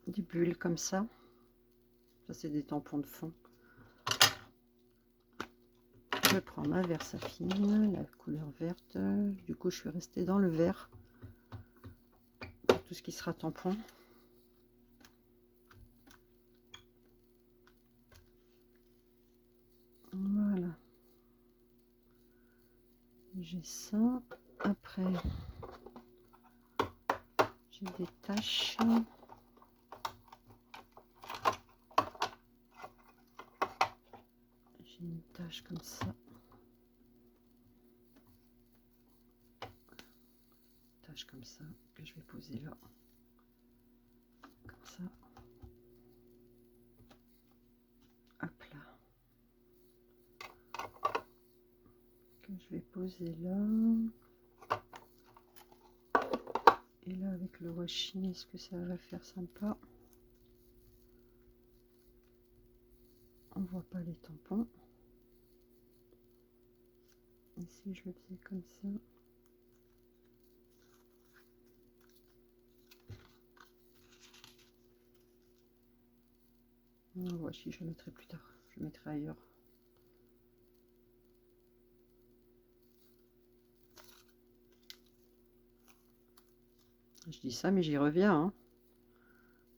des bulles comme ça. Ça c'est des tampons de fond. Je prends ma Versafine, la couleur verte. Du coup je suis restée dans le vert pour tout ce qui sera tampon. Voilà. J'ai ça. Après j'ai des taches. tache comme ça. Tache comme ça que je vais poser là. Comme ça. Hop là. Que je vais poser là. Et là avec le washi, est-ce que ça va faire sympa? On voit pas les tampons. Et si je le faisais comme ça? Non, washi, je le mettrai plus tard. Je le mettrai ailleurs. Je dis ça, mais j'y reviens. Hein.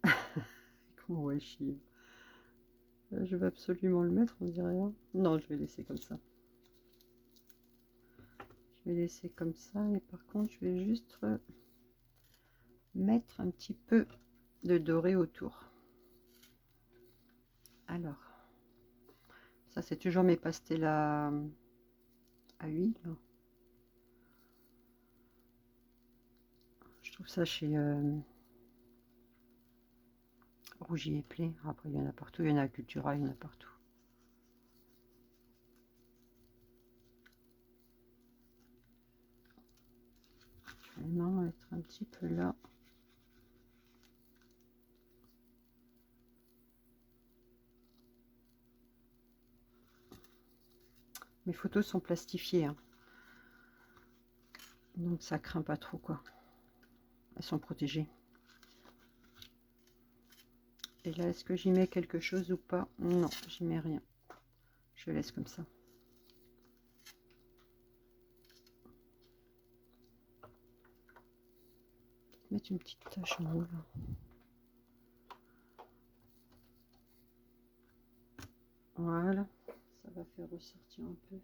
Avec mon washi. Je vais absolument le mettre, on dirait. Hein. Non, je vais laisser comme ça. Je vais laisser comme ça. Et par contre, je vais juste mettre un petit peu de doré autour. Alors, ça c'est toujours mes pastels à huile. Je trouve ça chez Rougier et Play. Après, il y en a partout. Il y en a à Cultura, il y en a partout. Je vais maintenant mettre un petit peu là. Mes photos sont plastifiées. Hein. Donc ça craint pas trop quoi. Elles sont protégées. Et là, est-ce que j'y mets quelque chose ou pas? Non, j'y mets rien. Je laisse comme ça. Mettre une petite tache mauve. Voilà, ça va faire ressortir un peu.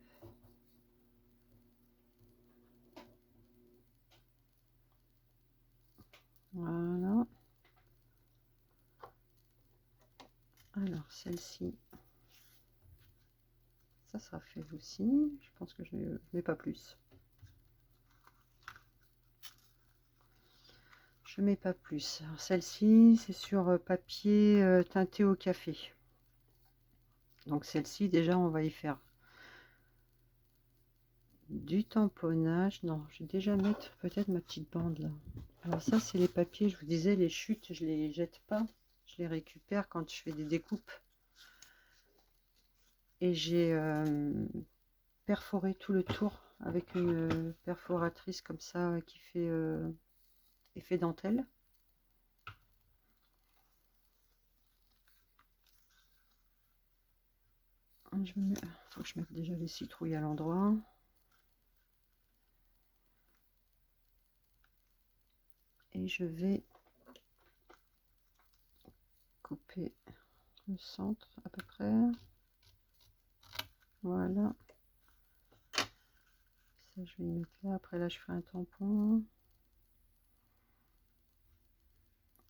Voilà. Alors celle-ci, ça sera fait aussi. Je pense que je ne mets pas plus. Je mets pas plus. Alors celle-ci, c'est sur papier teinté au café. Donc celle-ci, déjà, on va y faire du tamponnage. Non, je vais déjà mettre peut-être ma petite bande là. Alors ça, c'est les papiers, je vous disais, les chutes, je les jette pas. Je les récupère quand je fais des découpes. Et j'ai perforé tout le tour avec une perforatrice comme ça qui fait effet dentelle. Il faut que je mette déjà les citrouilles à l'endroit. Et je vais couper le centre à peu près. Voilà. Ça, je vais y mettre là. Après, là, je fais un tampon.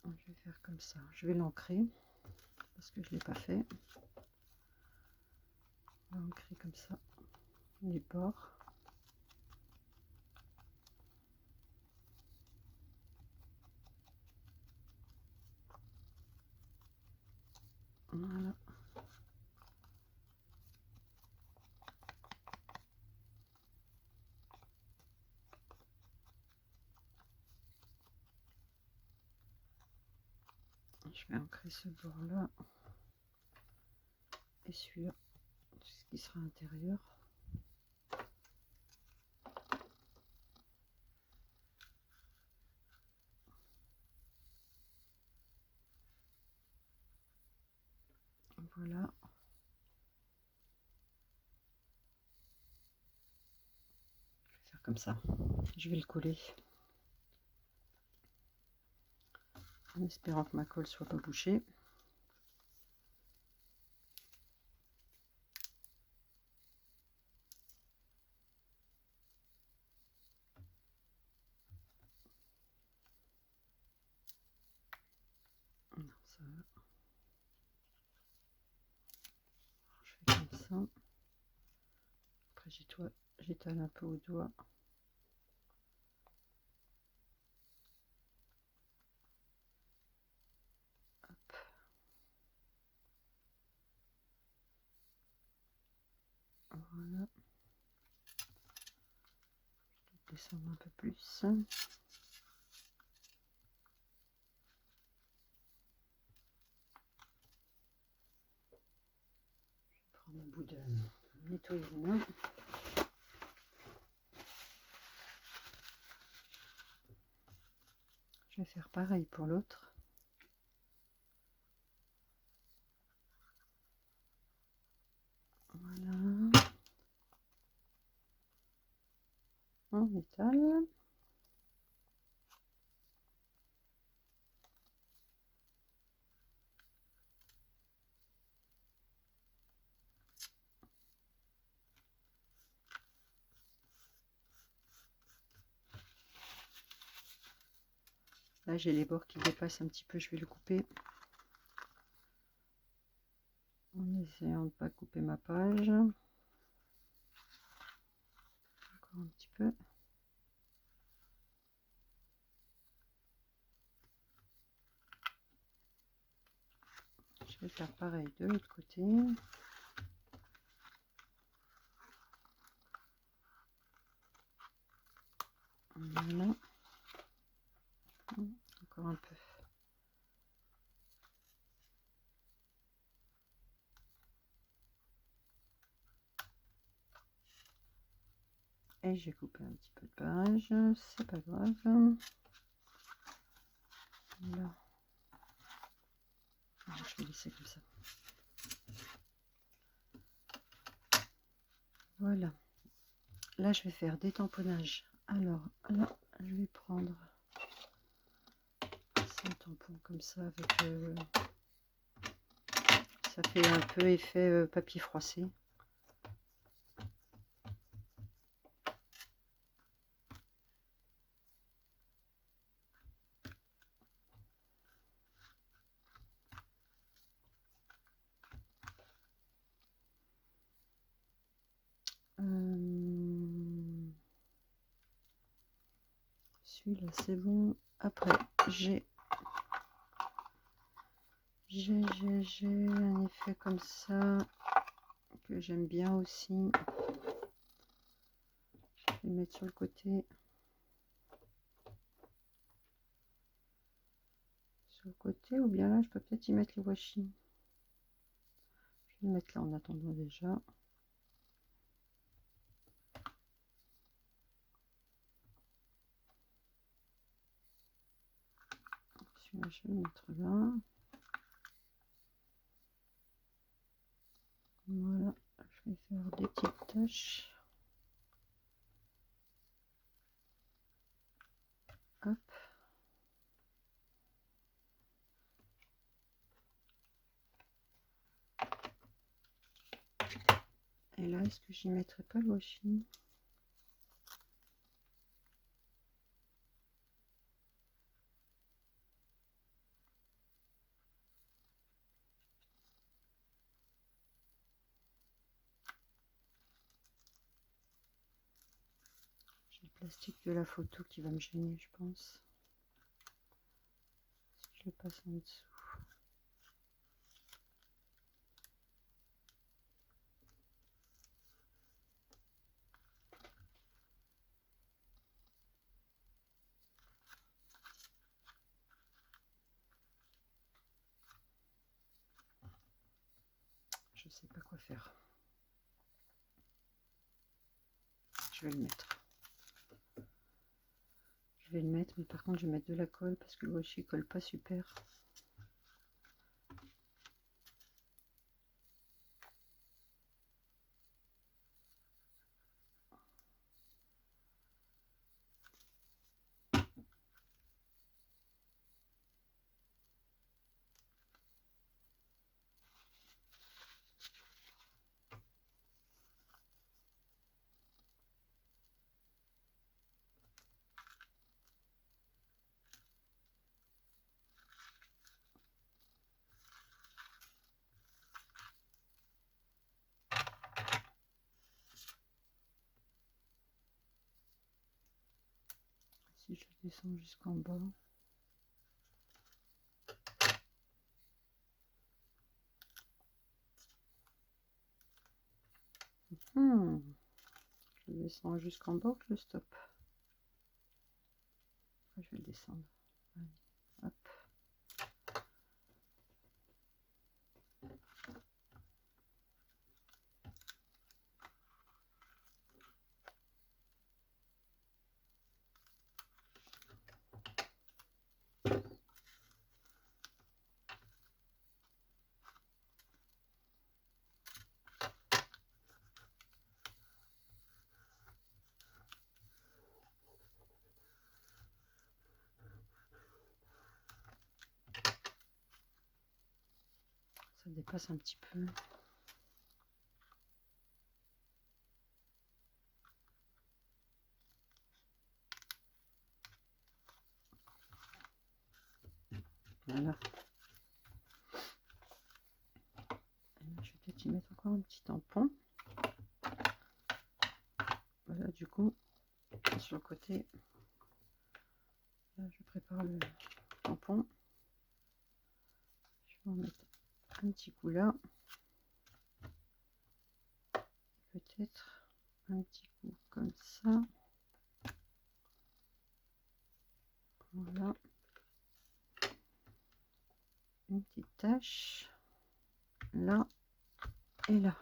Je vais faire comme ça. Je vais l'ancrer parce que je ne l'ai pas fait. Ancrer comme ça les bords. Voilà. Je vais ancrer ce bord là et celui-là, ce qui sera intérieur. Voilà. Je vais faire comme ça. Je vais le coller. En espérant que ma colle soit pas bouchée. Non, ça va. Je fais comme ça. j'étale un peu au doigt. Hop. Voilà. Je vais descendre un peu plus. Je vais prendre un bout de nettoyer les mains. Je vais faire pareil pour l'autre. Voilà. On étale. Là, j'ai les bords qui dépassent un petit peu, je vais le couper. En essayant de ne pas couper ma page. Encore un petit peu. Je vais faire pareil de l'autre côté. Voilà. Encore un peu. Et j'ai coupé un petit peu de page, c'est pas grave. Voilà. Je vais laisser comme ça. Voilà. Là, je vais faire des tamponnages. Alors, là, je vais prendre un tampon comme ça avec... ça fait un peu effet papier froissé. Celui-là, c'est bon. Après, j'ai un effet comme ça que j'aime bien aussi. Je vais le mettre sur le côté. Sur le côté, ou bien là, je peux peut-être y mettre le washi. Je vais le mettre là en attendant déjà. Celui-là, je vais le mettre là. Voilà, je vais faire des petites taches. Hop. Et là, est-ce que j'y mettrai pas le washi? J'ai le plastique de la photo qui va me gêner, je pense. Je le passe en dessous. Je sais pas quoi faire. Je vais le mettre. Je vais le mettre, mais par contre, je vais mettre de la colle parce que le washi colle pas super. si je descends jusqu'en bas. Je descends jusqu'en bas, je stoppe. Après, je vais descendre. Allez, hop. Ça dépasse un petit peu. Voilà. Je vais peut-être y mettre encore un petit tampon. Voilà, du coup, sur le côté, là, je prépare le tampon. Je vais en mettre un petit coup là. Peut-être un petit coup comme ça. Voilà. Une petite tache là et là.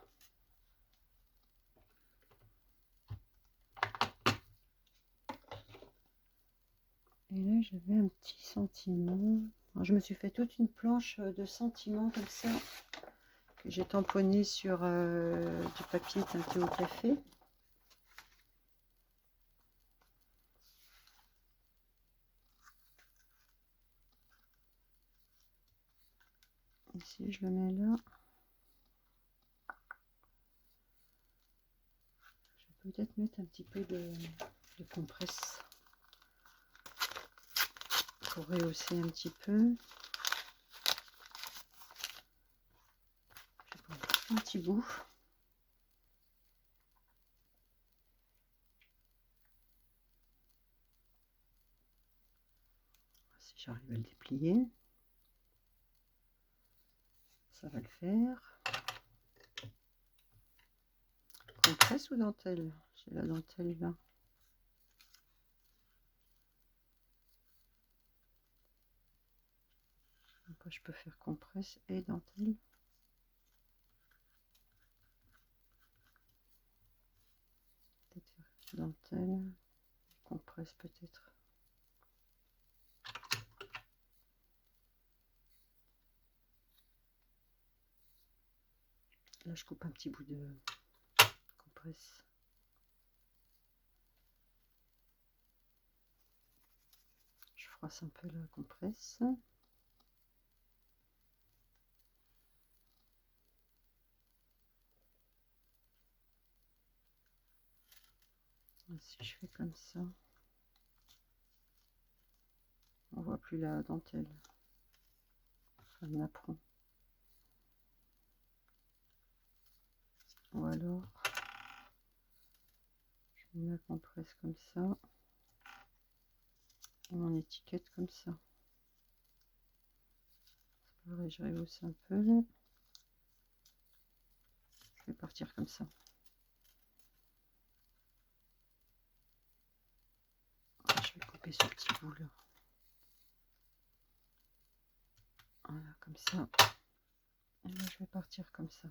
Et là, j'avais un petit sentiment. Alors, je me suis fait toute une planche de sentiments comme ça, que j'ai tamponné sur du papier teinté au café. Ici, je le mets là. Je vais peut-être mettre un petit peu de compresse pour rehausser un petit peu. Je vais prendre un petit bout. Si j'arrive à le déplier, ça va le faire. Compresse ou dentelle? J'ai la dentelle là. Après, je peux faire compresse et dentelle. Peut-être faire dentelle, compresse peut-être. Là, je coupe un petit bout de compresse. Je froisse un peu la compresse. Si je fais comme ça, on voit plus la dentelle, enfin, le napperon. Ou alors, je mets la compresse comme ça, et mon étiquette comme ça. C'est pareil, je rehausse un peu. Je vais partir comme ça. Je vais couper ce petit bout là. Voilà, comme ça. Et là, je vais partir comme ça.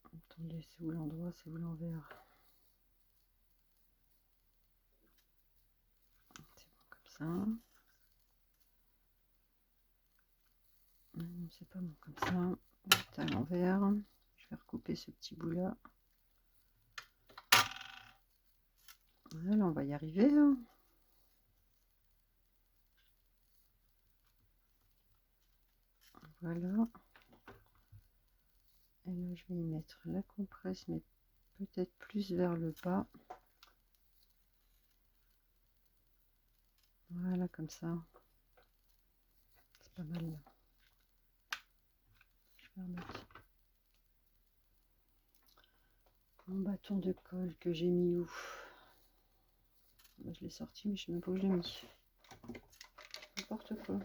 Attendez, c'est où l'endroit, c'est où l'envers? C'est bon comme ça. Non, c'est pas bon comme ça. C'est à l'envers. Je vais recouper ce petit bout là. Voilà, on va y arriver. Voilà. Et là, je vais y mettre la compresse, mais peut-être plus vers le bas. Voilà, comme ça. C'est pas mal. Là. Je vais remettre Mon bâton de colle que j'ai mis où? Bah, je l'ai sorti, mais je sais même pas où je l'ai mis. N'importe quoi.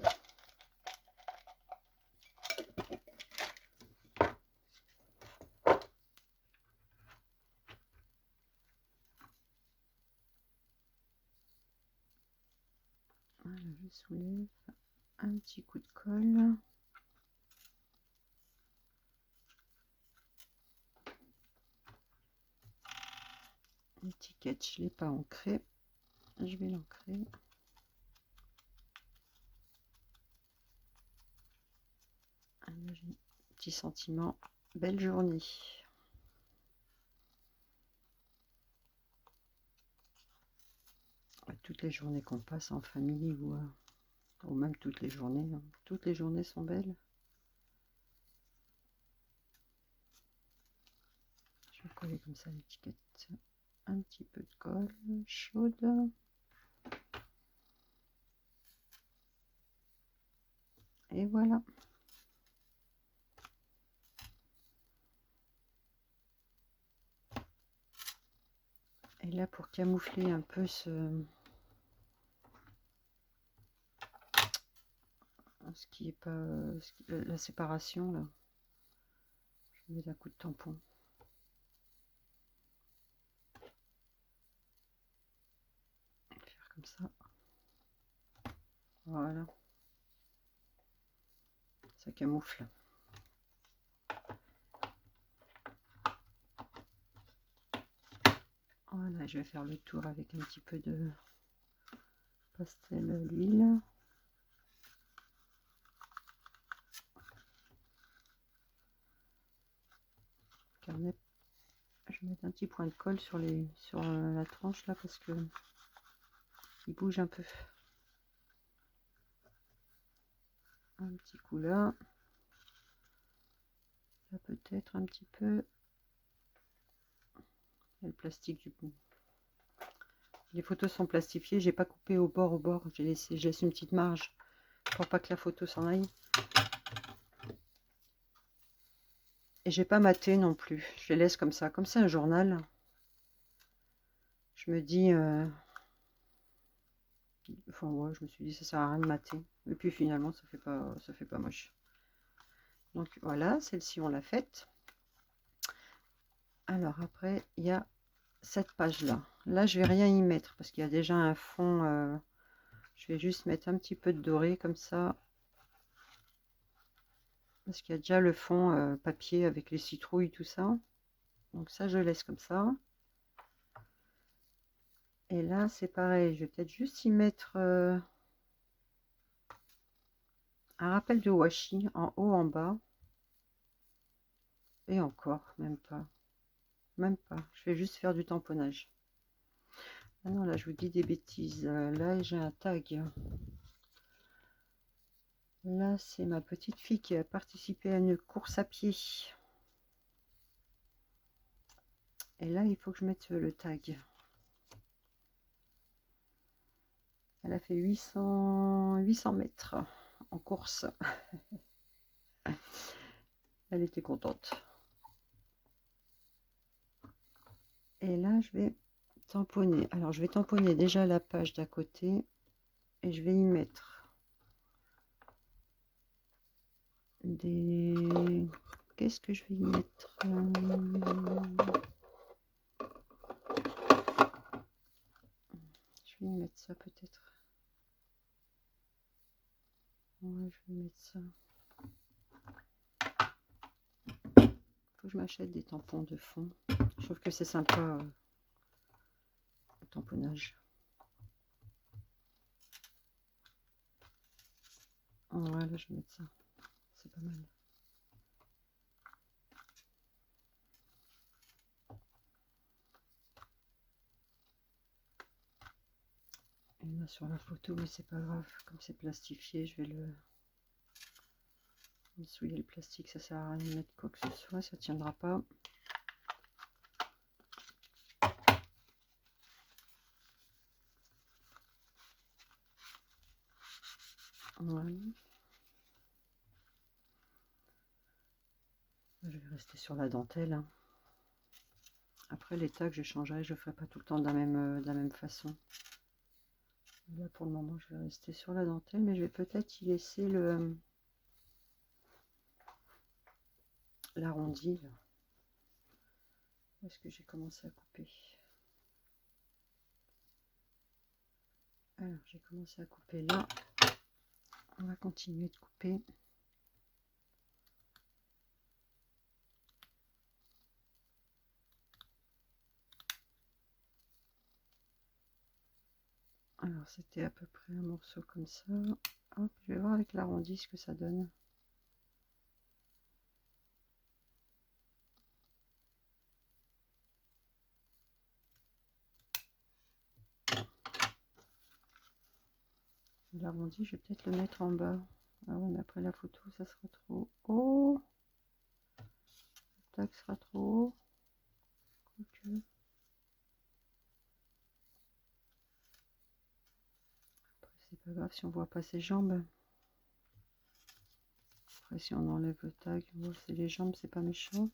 Voilà, je soulève un petit coup de colle. L'étiquette, je ne l'ai pas ancrée. Je vais l'ancrer. Petit sentiment. Belle journée. Toutes les journées qu'on passe en famille ou même toutes les journées. Hein. Toutes les journées sont belles. Je vais coller comme ça l'étiquette. Un petit peu de colle chaude. Et voilà. Et là, pour camoufler un peu ce qui est pas la séparation là, je mets un coup de tampon. Faire comme ça. Voilà. Ça camoufle. Voilà, je vais faire le tour avec un petit peu de pastel à l'huile. Carnet. Je vais mettre un petit point de colle sur la tranche là parce que il bouge un peu. Un petit coup là. Là peut-être un petit peu. Et le plastique du coup. Les photos sont plastifiées, j'ai pas coupé au bord, je laisse une petite marge pour pas que la photo s'en aille. Et j'ai pas maté non plus, je les laisse comme ça c'est un journal. Je me dis, enfin ouais, je me suis dit ça sert à rien de mater. Et puis finalement ça fait pas moche. Donc voilà, celle-ci on l'a faite. Alors après il y a cette page là. Là je vais rien y mettre parce qu'il y a déjà un fond. Je vais juste mettre un petit peu de doré comme ça. Parce qu'il y a déjà le fond papier avec les citrouilles, tout ça. Donc ça, je laisse comme ça. Et là, c'est pareil. Je vais peut-être juste y mettre un rappel de washi en haut, en bas. Et encore, même pas. Même pas. Je vais juste faire du tamponnage. Ah non, là, je vous dis des bêtises. Là, j'ai un tag. Là, c'est ma petite fille qui a participé à une course à pied. Et là, il faut que je mette le tag. Elle a fait 800 mètres en course. Elle était contente. Et là, je vais tamponner. Alors, je vais tamponner déjà la page d'à côté. Et je vais y mettre des... Qu'est-ce que je vais y mettre? Je vais y mettre ça peut-être. Ouais, je vais mettre ça. Faut que je m'achète des tampons de fond. Je trouve que c'est sympa le tamponnage. Voilà, je vais mettre ça. C'est pas mal. Et là sur la photo, oui, c'est pas grave. Comme c'est plastifié, je vais le souiller le plastique. Ça sert à rien de mettre quoi que ce soit, ça tiendra pas. Voilà. Je vais rester sur la dentelle. Hein. Après les tags je changerai, je ne ferai pas tout le temps de la même façon. Là pour le moment je vais rester sur la dentelle, mais je vais peut-être y laisser l'arrondi. Où est-ce que j'ai commencé à couper? Alors j'ai commencé à couper là. On va continuer de couper. Alors c'était à peu près un morceau comme ça. Hop, je vais voir avec l'arrondi ce que ça donne. L'arrondi, je vais peut-être le mettre en bas. Ah ouais, mais après la photo, ça sera trop haut. Le tac sera trop haut. Quoique. Après, c'est pas grave si on voit pas ses jambes. Après, si on enlève le tag, on voit c'est les jambes, c'est pas méchant.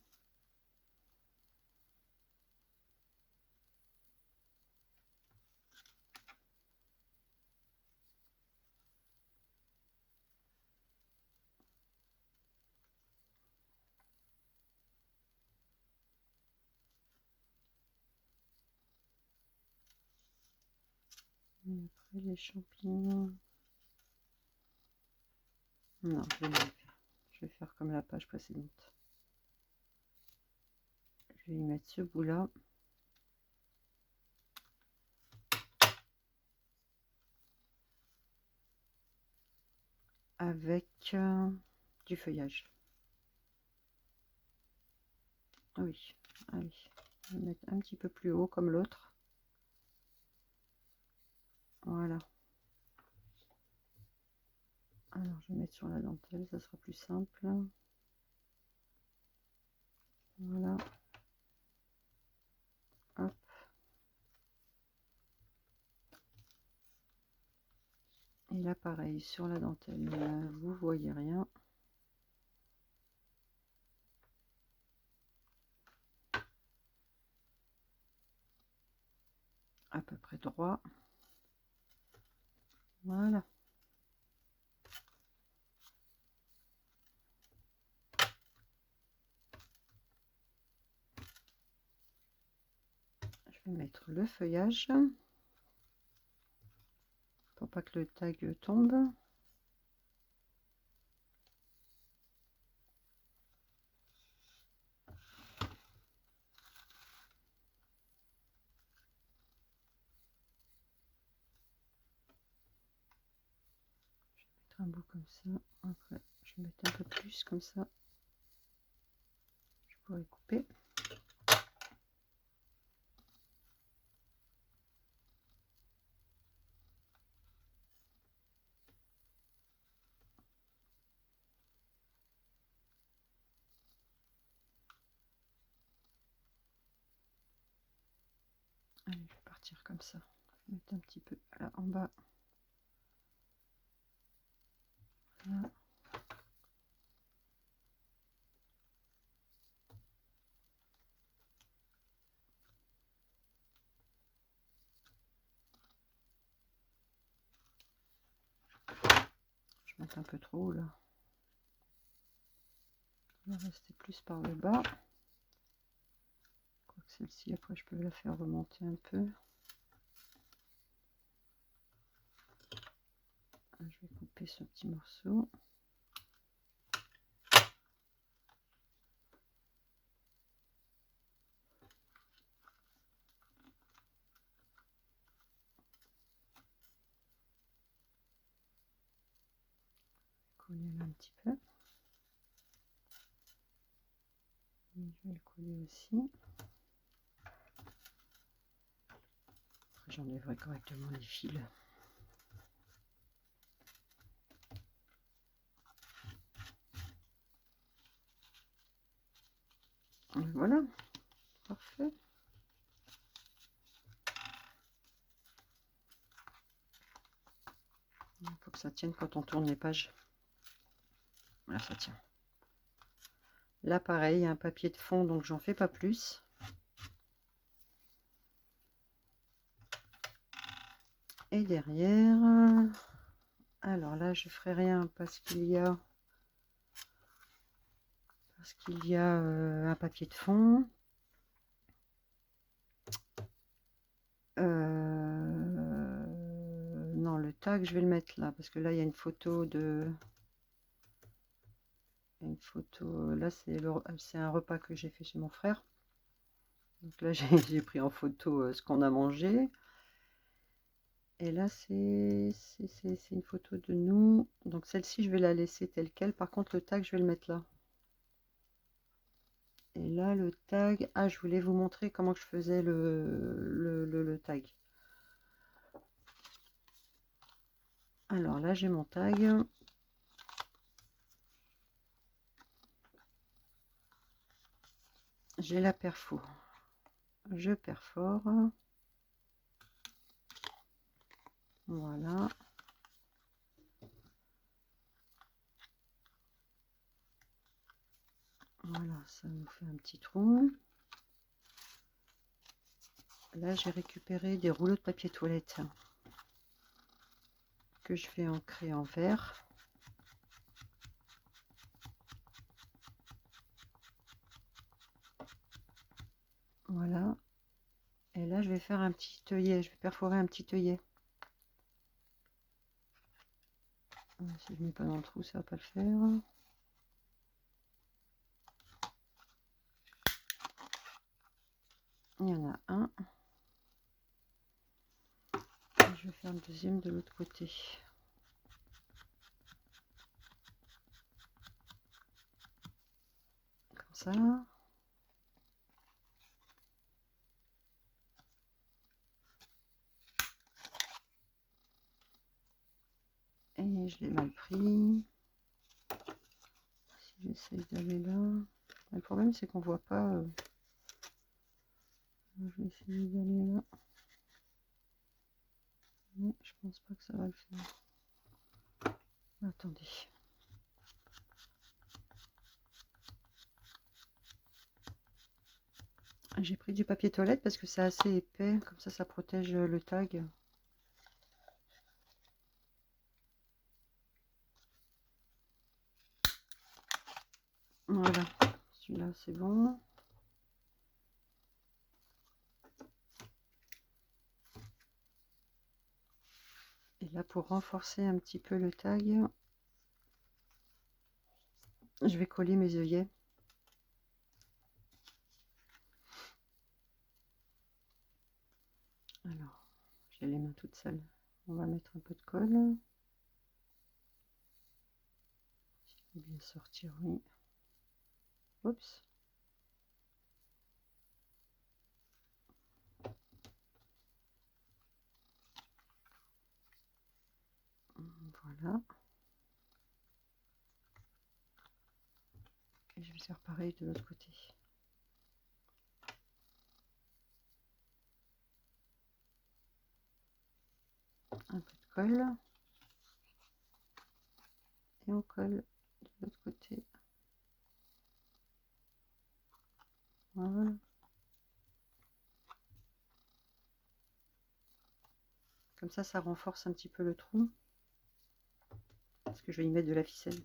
Et après, les champignons. Non, je vais l'enlever. Je vais faire comme la page précédente. Je vais y mettre ce bout-là. Avec du feuillage. Ah oui, allez. Je vais mettre un petit peu plus haut comme l'autre. Voilà. Alors, je vais mettre sur la dentelle, ça sera plus simple. Voilà. Hop. Et là, pareil, sur la dentelle, vous voyez rien. À peu près droit. Voilà. Je vais mettre le feuillage pour pas que le tag tombe. Je vais mettre un bout comme ça. Après, je vais mettre un peu plus comme ça. Je pourrais couper. Allez, je vais partir comme ça. Je vais mettre un petit peu là en bas. Voilà. Je vais mettre un peu trop haut là. On va rester plus par le bas. Quoique celle-ci, après, je peux la faire remonter un peu. Je vais couper ce petit morceau. Coller là un petit peu. Et je vais le coller aussi. Après, j'enlèverai correctement les fils. Et voilà, parfait. Il faut que ça tienne quand on tourne les pages. Voilà, ça tient. Là, pareil, un papier de fond, donc j'en fais pas plus. Et derrière, alors là je ferai rien parce qu'il y a un papier de fond. Non, le tag je vais le mettre là parce que là il y a une photo de là c'est un repas que j'ai fait chez mon frère, donc là j'ai pris en photo ce qu'on a mangé. Et là, c'est une photo de nous. Donc celle-ci, je vais la laisser telle quelle. Par contre, le tag, je vais le mettre là. Et là, le tag... Ah, je voulais vous montrer comment je faisais le tag. Alors là, j'ai mon tag. J'ai la perfo. Je perfore. Voilà. Voilà, ça nous fait un petit trou. Là, j'ai récupéré des rouleaux de papier toilette que je vais ancrer en vert. Voilà. Et là, je vais faire un petit œillet. Je vais perforer un petit œillet. Si je ne mets pas dans le trou, ça va pas le faire. Il y en a un. Et je vais faire le deuxième de l'autre côté. Comme ça. Et je l'ai mal pris. Si j'essaye d'aller là. Le problème, c'est qu'on voit pas. Je vais essayer d'aller là. Mais je pense pas que ça va le faire. Attendez. J'ai pris du papier toilette parce que c'est assez épais. Comme ça protège le tag. Voilà. Celui-là, c'est bon. Et là, pour renforcer un petit peu le tag, je vais coller mes œillets. Alors, j'ai les mains toutes sales. On va mettre un peu de colle. Je vais bien sortir, oui. Oups. Voilà. Et je vais faire pareil de l'autre côté. Un peu de colle. Et on colle de l'autre côté. Voilà. Comme ça renforce un petit peu le trou. Parce que je vais y mettre de la ficelle.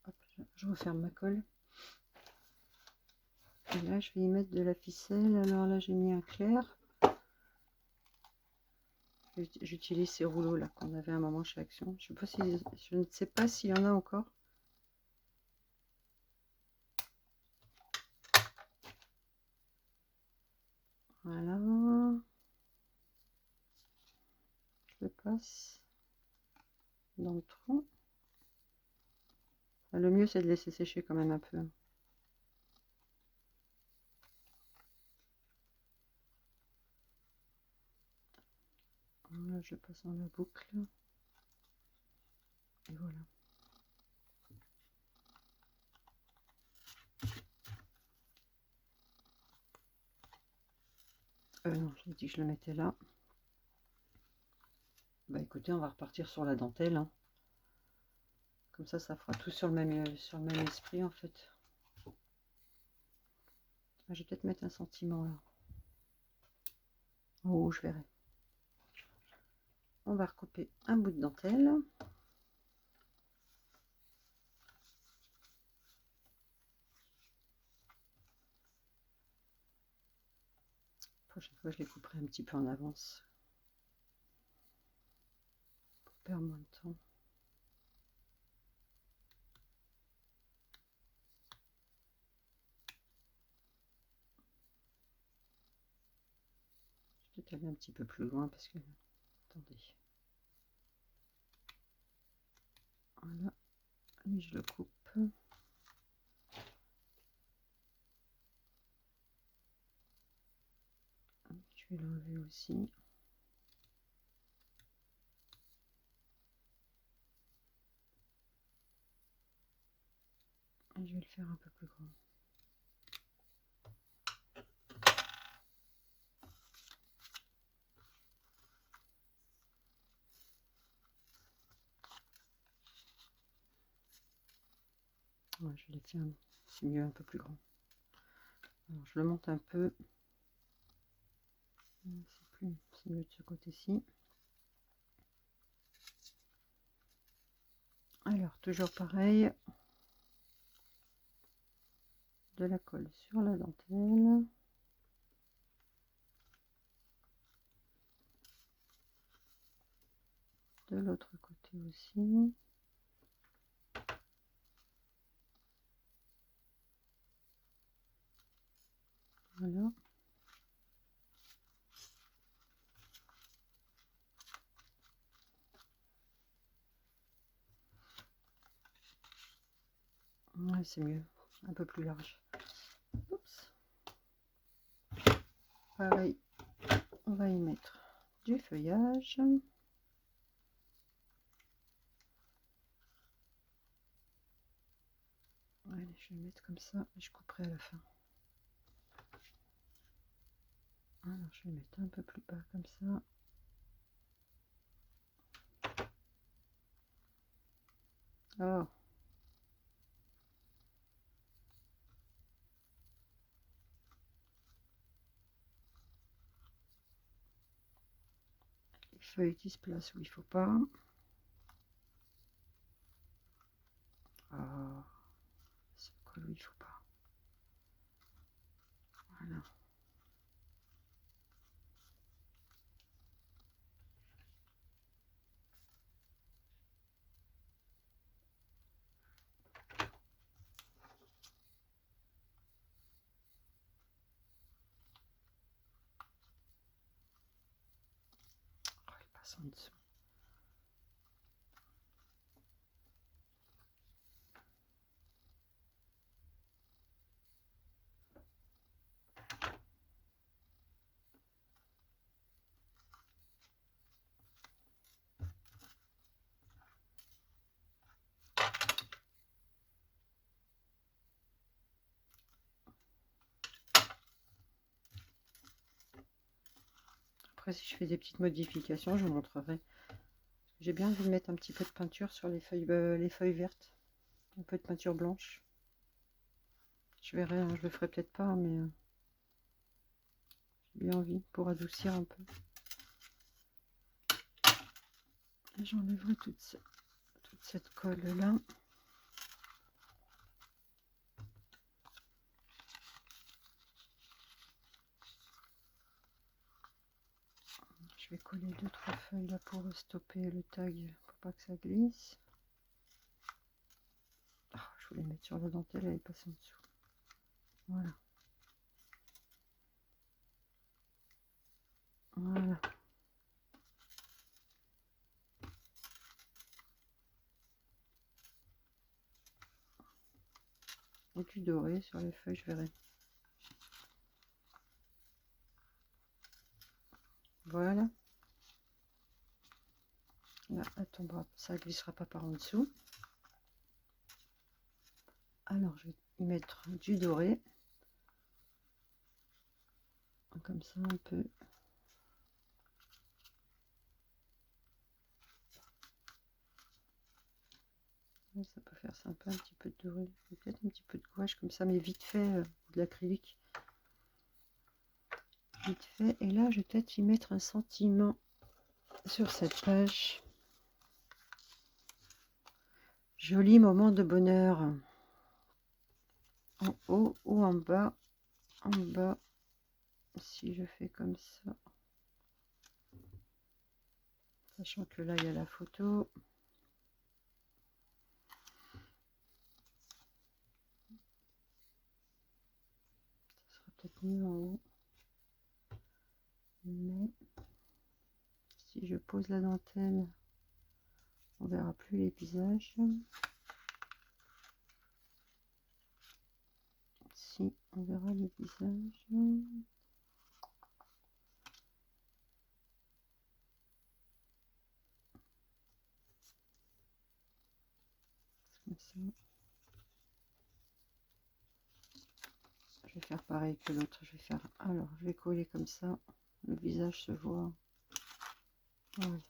Hop, je referme ma colle. Et là, je vais y mettre de la ficelle. Alors là, j'ai mis un clair. J'utilise ces rouleaux là qu'on avait un moment chez Action. Je ne sais pas s'il y en a encore. Voilà. Je le passe dans le trou. Le mieux, c'est de laisser sécher quand même un peu. Là, je passe dans la boucle. Et voilà. Non, j'ai dit que je le mettais là. Bah écoutez, on va repartir sur la dentelle. Hein. Comme ça fera tout sur le même esprit en fait. Ah, je vais peut-être mettre un sentiment là. Oh, je verrai. On va recouper un bout de dentelle. Prochaine fois, je les couperai un petit peu en avance. Pour perdre moins de temps. Je vais peut-être aller un petit peu plus loin parce que... Attendez. Voilà. Allez, je le coupe. Je vais l'enlever aussi. Et je vais le faire un peu plus grand. Ouais, je les tiens, c'est mieux un peu plus grand. Alors je le monte un peu. C'est mieux de ce côté-ci. Alors toujours pareil. De la colle sur la dentelle. De l'autre côté aussi. Voilà. Ouais, c'est mieux, un peu plus large. Oups. Pareil, on va y mettre du feuillage. Allez, je vais le mettre comme ça et je couperai à la fin. Alors, je vais mettre un peu plus bas comme ça. Oh. Les feuilles qui se placent où il faut pas. Ah, ça colle où il faut pas. Voilà. Oh, il passe en dessous. Après, si je fais des petites modifications, je vous montrerai. J'ai bien envie de mettre un petit peu de peinture sur les feuilles vertes. Un peu de peinture blanche. Je verrai, hein, je le ferai peut-être pas, mais j'ai bien envie pour adoucir un peu. J'enlèverai toute cette colle là. Je vais coller 2-3 feuilles là pour stopper le tag, pour pas que ça glisse. Oh, je voulais mettre sur la dentelle, elle est passée en dessous. Voilà. Voilà. Et du doré sur les feuilles, je verrai. Voilà. Là, elle tombera, ça glissera pas par en dessous. Alors, je vais y mettre du doré. Comme ça, un peu. Ça peut faire sympa, un petit peu de doré. Peut-être un petit peu de gouache comme ça, mais vite fait, de l'acrylique. vite fait. Et là, je vais peut-être y mettre un sentiment sur cette page. Joli moment de bonheur. En haut ou en bas. En bas, si je fais comme ça. Sachant que là, il y a la photo. Ce sera peut-être mieux en haut. Mais si je pose la dentelle, on verra plus les visages. Si, on verra les visages. Comme ça. Je vais faire pareil que l'autre. Je vais faire. Alors, je vais coller comme ça. Le visage se voit. Voilà.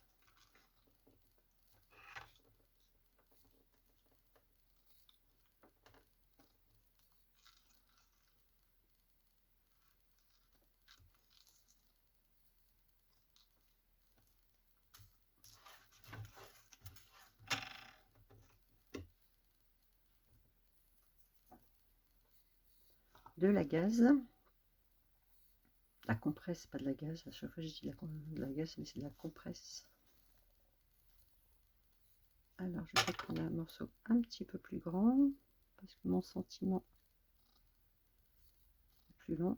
De la gaze. La compresse, pas de la gaze. À chaque fois, je dis de la gaze, mais c'est de la compresse. Alors, je vais prendre un morceau un petit peu plus grand parce que mon sentiment est plus long.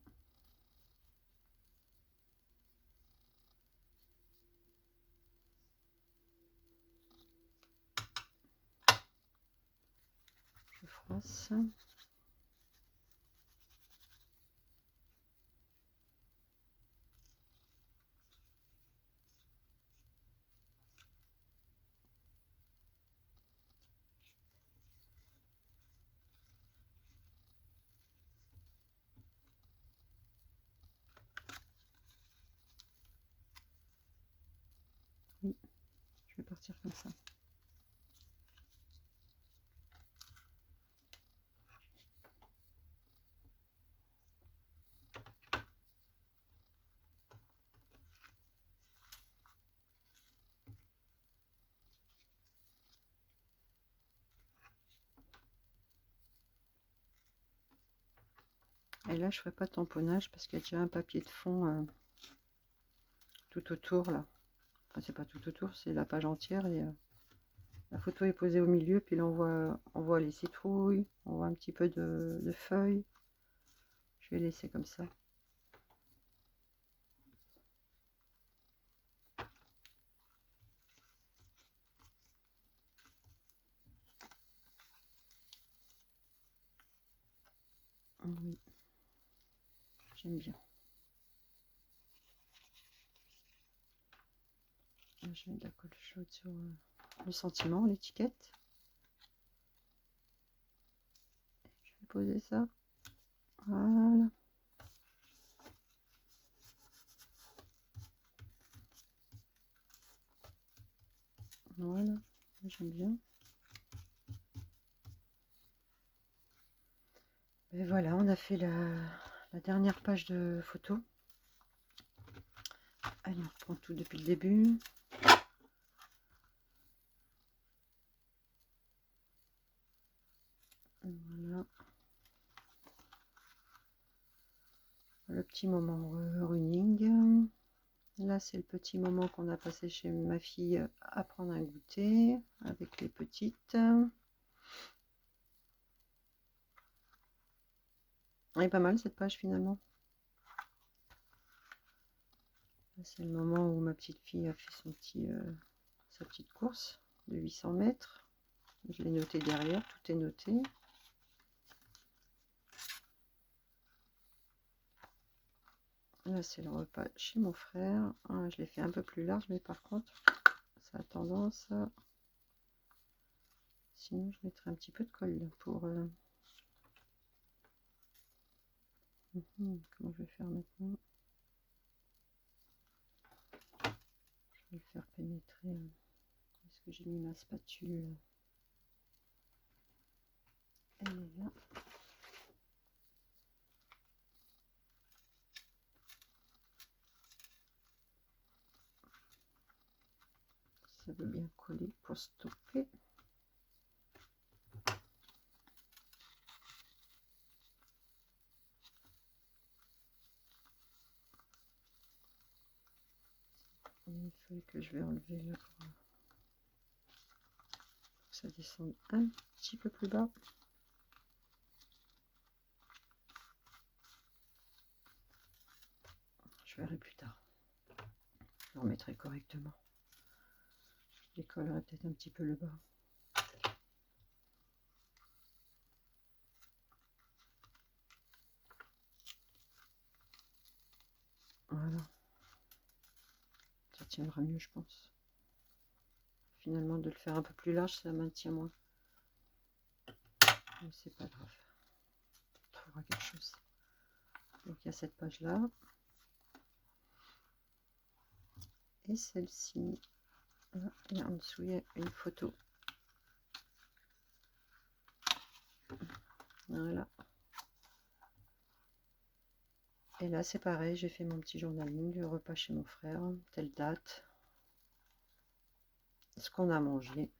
Je froisse. Oui, je vais partir comme ça. Et là, je ferai pas de tamponnage parce qu'il y a déjà un papier de fond tout autour là. Enfin, c'est pas tout autour, c'est la page entière et la photo est posée au milieu. Puis là, on voit les citrouilles, on voit un petit peu de feuilles. Je vais laisser comme ça. Oui, j'aime bien. Là, je mets de la colle chaude sur le sentiment, l'étiquette. Je vais poser ça. Voilà. Voilà, j'aime bien. Et voilà, on a fait la dernière page de photo. Allez, on reprend tout depuis le début. Voilà. Le petit moment running. Là, c'est le petit moment qu'on a passé chez ma fille à prendre un goûter avec les petites. Elle est pas mal cette page finalement. C'est le moment où ma petite fille a fait sa petite course de 800 mètres. Je l'ai noté derrière, tout est noté. Là, c'est le repas chez mon frère. Ah, je l'ai fait un peu plus large, mais par contre, ça a tendance à... Sinon, je mettrai un petit peu de colle pour... Comment je vais faire maintenant? Je vais le faire pénétrer. Est-ce que j'ai mis ma spatule? Elle est là. ça veut bien coller pour stopper. Une feuille que je vais enlever là pour que ça descende un petit peu plus bas. Je verrai plus tard. Je le remettrai correctement. Je décollerai peut-être un petit peu le bas. Voilà. Ça tiendra mieux, je pense. Finalement, de le faire un peu plus large, ça maintient moins. Mais c'est pas grave. On trouvera quelque chose. Donc, il y a cette page-là. Et celle-ci. Et en dessous, il y a une photo. Voilà. Et là, c'est pareil, j'ai fait mon petit journaling, le repas chez mon frère, telle date, ce qu'on a mangé.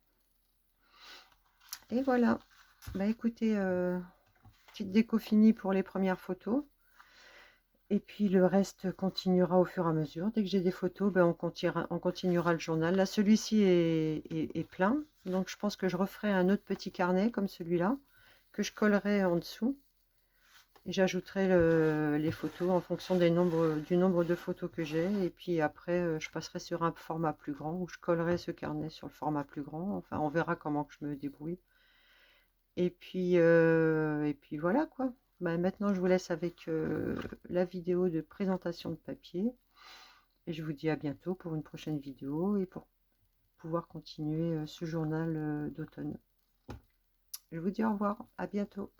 Et voilà. Bah écoutez, petite déco finie pour les premières photos. Et puis le reste continuera au fur et à mesure. Dès que j'ai des photos, ben, on continuera le journal. Là, celui-ci est plein. Donc je pense que je referai un autre petit carnet comme celui-là, que je collerai en dessous. Et j'ajouterai les photos en fonction du nombre de photos que j'ai. Et puis après, je passerai sur un format plus grand, où je collerai ce carnet sur le format plus grand. Enfin, on verra comment que je me débrouille. Et puis voilà quoi. Bah, maintenant, je vous laisse avec la vidéo de présentation de papier. Et je vous dis à bientôt pour une prochaine vidéo et pour pouvoir continuer ce journal d'automne. Je vous dis au revoir, à bientôt.